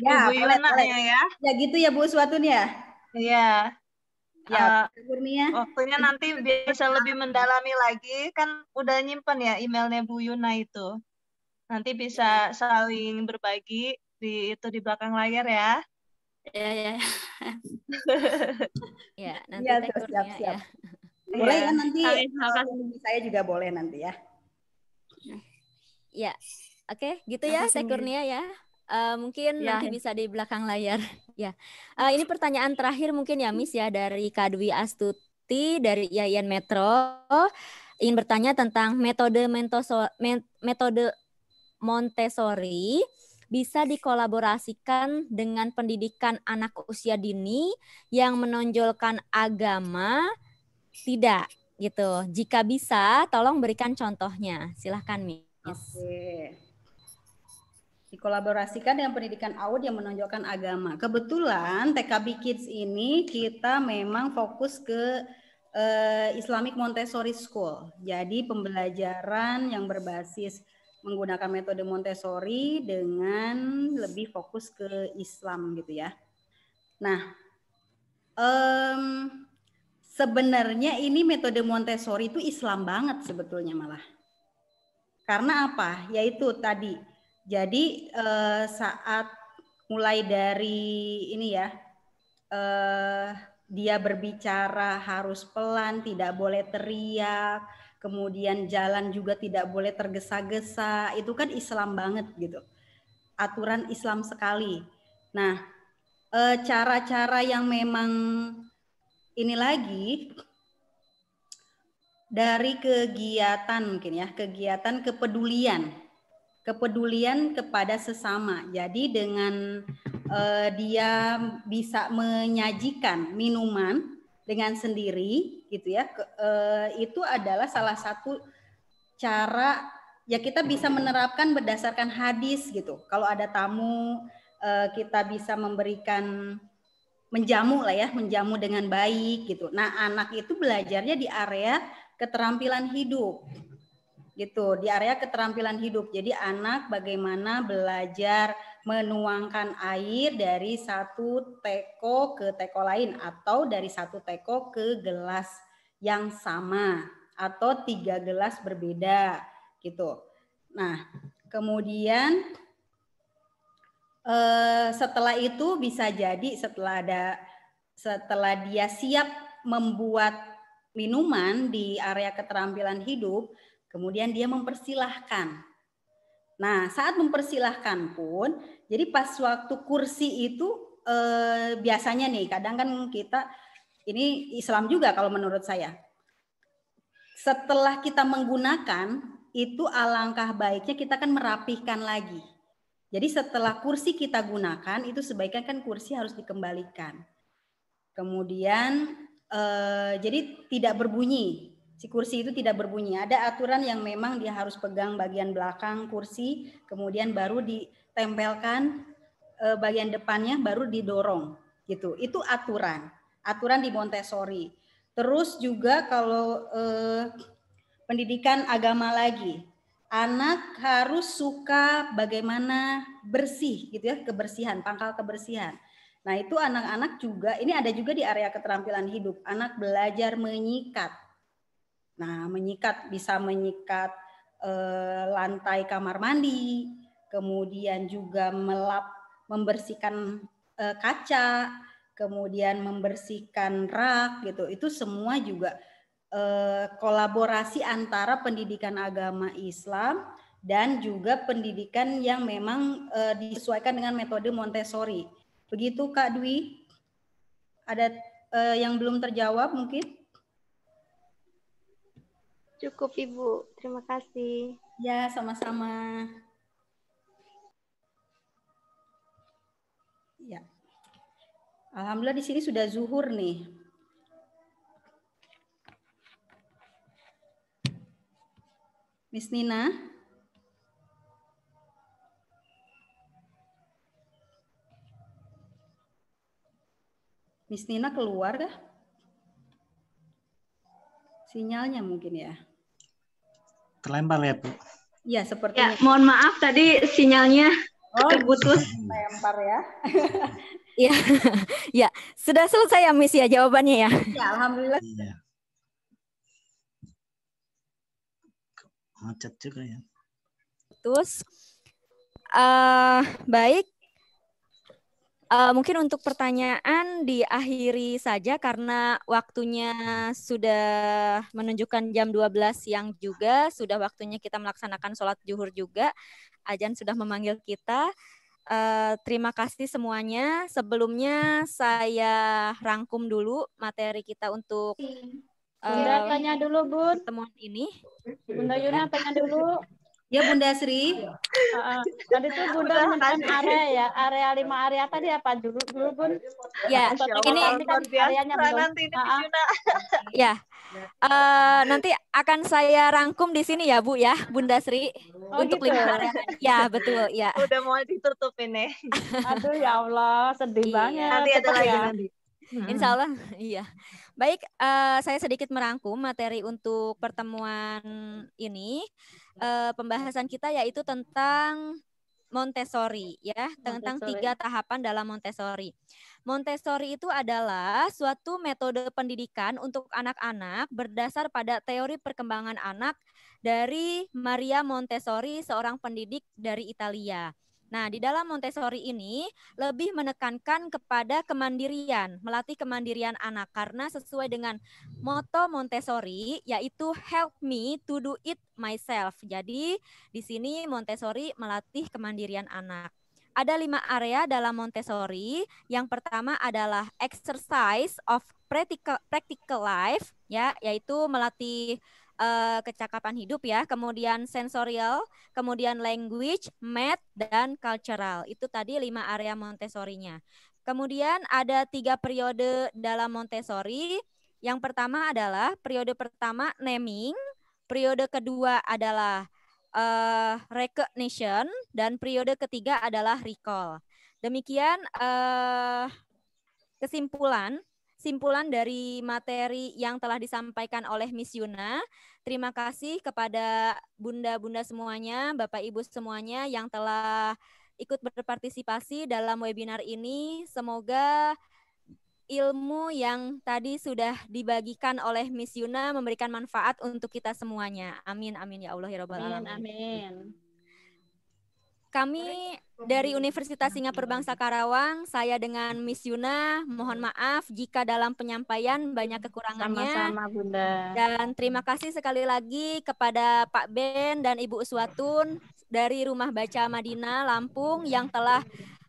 Ya, Ibu Yuna ya. Ya gitu ya Bu Uswatun ya. Iya. Ya, Kurnia. Waktunya nanti bisa lebih mendalami lagi, kan udah nyimpen ya emailnya Bu Yuna itu. Nanti bisa saling berbagi di belakang layar ya. Ya. Ya, nanti ya, Teh Kurnia siap. ya. Boleh ya nanti. Makasih. Saya juga boleh nanti ya. Ya, oke, gitu ya Teh Kurnia ya. Mungkin Ya. nanti bisa di belakang layar. Ya, ini pertanyaan terakhir mungkin ya Miss ya dari Kak Dwi Astuti dari IAIN Metro. Ingin bertanya tentang metode Montessori bisa dikolaborasikan dengan pendidikan anak usia dini yang menonjolkan agama tidak gitu. Jika bisa, tolong berikan contohnya. Silahkan Miss. Oke. Dikolaborasikan dengan pendidikan AUD yang menonjolkan agama. Kebetulan TKB Kids ini kita memang fokus ke Islamic Montessori School. Jadi pembelajaran yang berbasis menggunakan metode Montessori dengan lebih fokus ke Islam gitu ya. Nah, sebenarnya ini metode Montessori itu Islam banget sebetulnya malah. Karena apa? Yaitu tadi. Jadi saat mulai dari ini ya, dia berbicara harus pelan, tidak boleh teriak, kemudian jalan juga tidak boleh tergesa-gesa, itu kan Islam banget gitu. Aturan Islam sekali. Nah, cara-cara yang memang ini lagi dari kegiatan mungkin ya, kegiatan kepedulian kepada sesama. Jadi dengan dia bisa menyajikan minuman dengan sendiri gitu ya, itu adalah salah satu cara ya kita bisa menerapkan berdasarkan hadis gitu. Kalau ada tamu kita bisa memberikan menjamu lah ya, menjamu dengan baik gitu. Nah, anak itu belajarnya di area keterampilan hidup. Gitu, di area keterampilan hidup. Jadi anak bagaimana belajar menuangkan air dari satu teko ke teko lain atau dari satu teko ke gelas yang sama atau 3 gelas berbeda gitu. Nah, kemudian setelah itu bisa jadi setelah dia siap membuat minuman di area keterampilan hidup, kemudian dia mempersilahkan. Nah, saat mempersilahkan pun, jadi pas waktu kursi itu biasanya nih, kadang kan kita, ini Islam juga kalau menurut saya. Setelah kita menggunakan, itu alangkah baiknya kita kan merapihkan lagi. Jadi setelah kursi kita gunakan, itu sebaiknya kan kursi harus dikembalikan. Kemudian, jadi tidak berbunyi. Si kursi itu tidak berbunyi. Ada aturan yang memang dia harus pegang bagian belakang kursi, kemudian baru ditempelkan bagian depannya, baru didorong. Gitu. Itu aturan di Montessori. Terus juga kalau pendidikan agama lagi, anak harus suka bagaimana bersih, gitu ya, kebersihan, pangkal kebersihan. Nah itu anak-anak juga, ini ada juga di area keterampilan hidup, anak belajar menyikat. Nah, bisa menyikat lantai kamar mandi, kemudian juga membersihkan kaca, kemudian membersihkan rak gitu. Itu semua juga kolaborasi antara pendidikan agama Islam dan juga pendidikan yang memang disesuaikan dengan metode Montessori. Begitu Kak Dwi? Ada yang belum terjawab mungkin? Cukup Ibu, terima kasih. Ya, sama-sama. Ya. Alhamdulillah di sini sudah zuhur nih. Miss Nina. Miss Nina keluar kah? Sinyalnya mungkin ya. Terlempar ya, Bu? Iya, sepertinya. Ya, mohon maaf tadi sinyalnya terputus. Lempar ya. Iya, ya sudah selesai ya Miss ya jawabannya ya. Ya, alhamdulillah. Iya. Macet juga ya. Terus baik. Mungkin untuk pertanyaan diakhiri saja karena waktunya sudah menunjukkan jam 12 siang juga, sudah waktunya kita melaksanakan sholat zuhur juga. Azan sudah memanggil kita. Terima kasih semuanya. Sebelumnya saya rangkum dulu materi kita untuk Bunda tanya dulu, Bun. pertemuan ini. Bunda Yuna tanya dulu. Ya, Bunda Sri. Tadi tuh Bunda menyebutkan area ya, area 5 area tadi apa dulu Bun? Ya, ini kan areanya nanti ya. Nanti akan saya rangkum di sini ya Bu ya, Bunda Sri. Untuk gitu. 5 area. Ya, betul ya. Udah mau ditutup ini. Aduh ya Allah, sedih banget. Nanti ada lagi nanti. Insya Allah, iya. Baik, saya sedikit merangkum materi untuk pertemuan ini. Pembahasan kita yaitu tentang Montessori ya, tentang 3 tahapan dalam Montessori. Montessori itu adalah suatu metode pendidikan untuk anak-anak berdasar pada teori perkembangan anak dari Maria Montessori, seorang pendidik dari Italia. Nah, di dalam Montessori ini lebih menekankan kepada kemandirian, melatih kemandirian anak karena sesuai dengan moto Montessori yaitu help me to do it myself. Jadi, di sini Montessori melatih kemandirian anak. Ada 5 area dalam Montessori. Yang pertama adalah exercise of practical life ya, yaitu melatih kecakapan hidup ya, kemudian sensorial, kemudian language, math, dan cultural. Itu tadi 5 area Montessori-nya. Kemudian ada 3 periode dalam Montessori. Yang pertama adalah periode pertama naming, periode kedua adalah recognition, dan periode ketiga adalah recall. Demikian kesimpulan dari materi yang telah disampaikan oleh Miss Yuna. Terima kasih kepada bunda-bunda semuanya, Bapak Ibu semuanya yang telah ikut berpartisipasi dalam webinar ini. Semoga ilmu yang tadi sudah dibagikan oleh Miss Yuna memberikan manfaat untuk kita semuanya. Amin, amin ya Allah ya Rabbal Alamin. Amin. Kami dari Universitas Singapura Bangsa Karawang, saya dengan Miss Yuna, mohon maaf jika dalam penyampaian banyak kekurangannya. Sama-sama Bunda. Dan terima kasih sekali lagi kepada Pak Ben dan Ibu Uswatun dari Rumah Baca Madinah, Lampung yang telah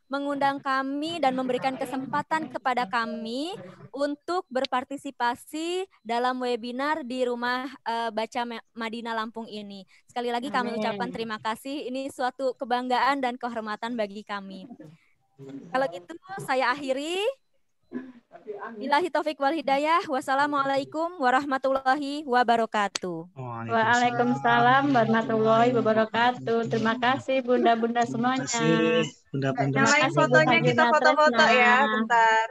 mengundang kami dan memberikan kesempatan kepada kami untuk berpartisipasi dalam webinar di Rumah Baca Madinah Lampung ini. Sekali lagi kami ucapkan terima kasih. Ini suatu kebanggaan dan kehormatan bagi kami. Kalau gitu saya akhiri. Billahi taufik wal hidayah. Wassalamualaikum warahmatullahi wabarakatuh. Waalaikumsalam warahmatullahi wabarakatuh. Terima kasih bunda-bunda semuanya. Yang lain fotonya kita foto-foto ya, bentar.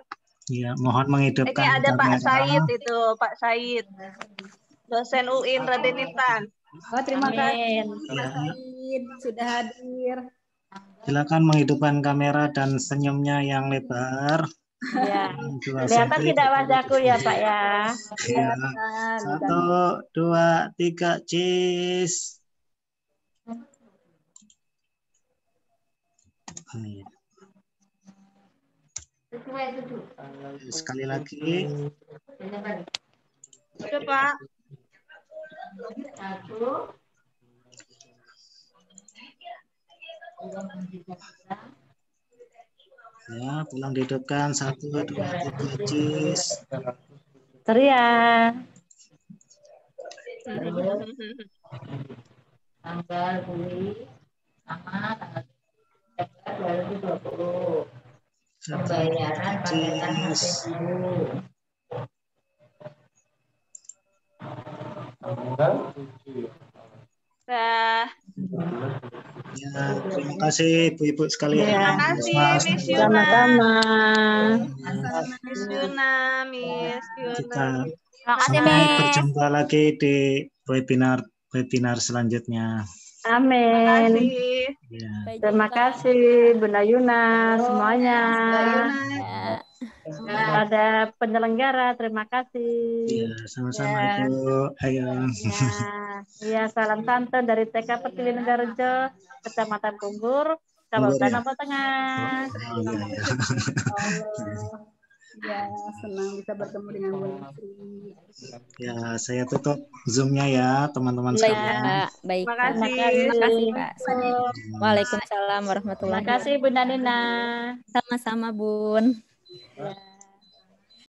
Iya, mohon menghidupkan. Ini ada Pak Said itu, Pak Said, dosen UIN Raden Intan. Oh, terima kasih Pak Said sudah hadir. Silakan menghidupkan kamera dan senyumnya yang lebar. Ya, kelihatan tidak wajahku ya Pak ya. Ya. 1, 2, 3, cheese. Sekali lagi. Oke Pak. Ya, pulang dihidupkan 1, 2, 3, cheese. Ceria. Tanggal beli sama tanggal 2020. Pembayaran paketan HP baru. Ya, terima kasih Ibu-ibu sekalian. Terima kasih Mas. Miss Yuna. Sama-sama. Miss Yuna, Miss Yuna. Sampai berjumpa lagi di webinar selanjutnya. Amin. Ya. Terima kasih Bunda Yuna semuanya. Ada penyelenggara, terima kasih. Ya, sama-sama Ibu. Ayo. Ya, salam santun dari TK Pertiwi Negarjo, Kecamatan Punggur, Kabupaten Lombok Tengah. Ya, senang bisa bertemu dengan Bu Nasri. Ya, saya tutup Zoom-nya ya, teman-teman sekalian. Pak. Baik. Terima kasih. Terima kasih, Pak. Waalaikumsalam warahmatullahi Terima kasih Bunda Nina. Sama-sama, Bun. Ya.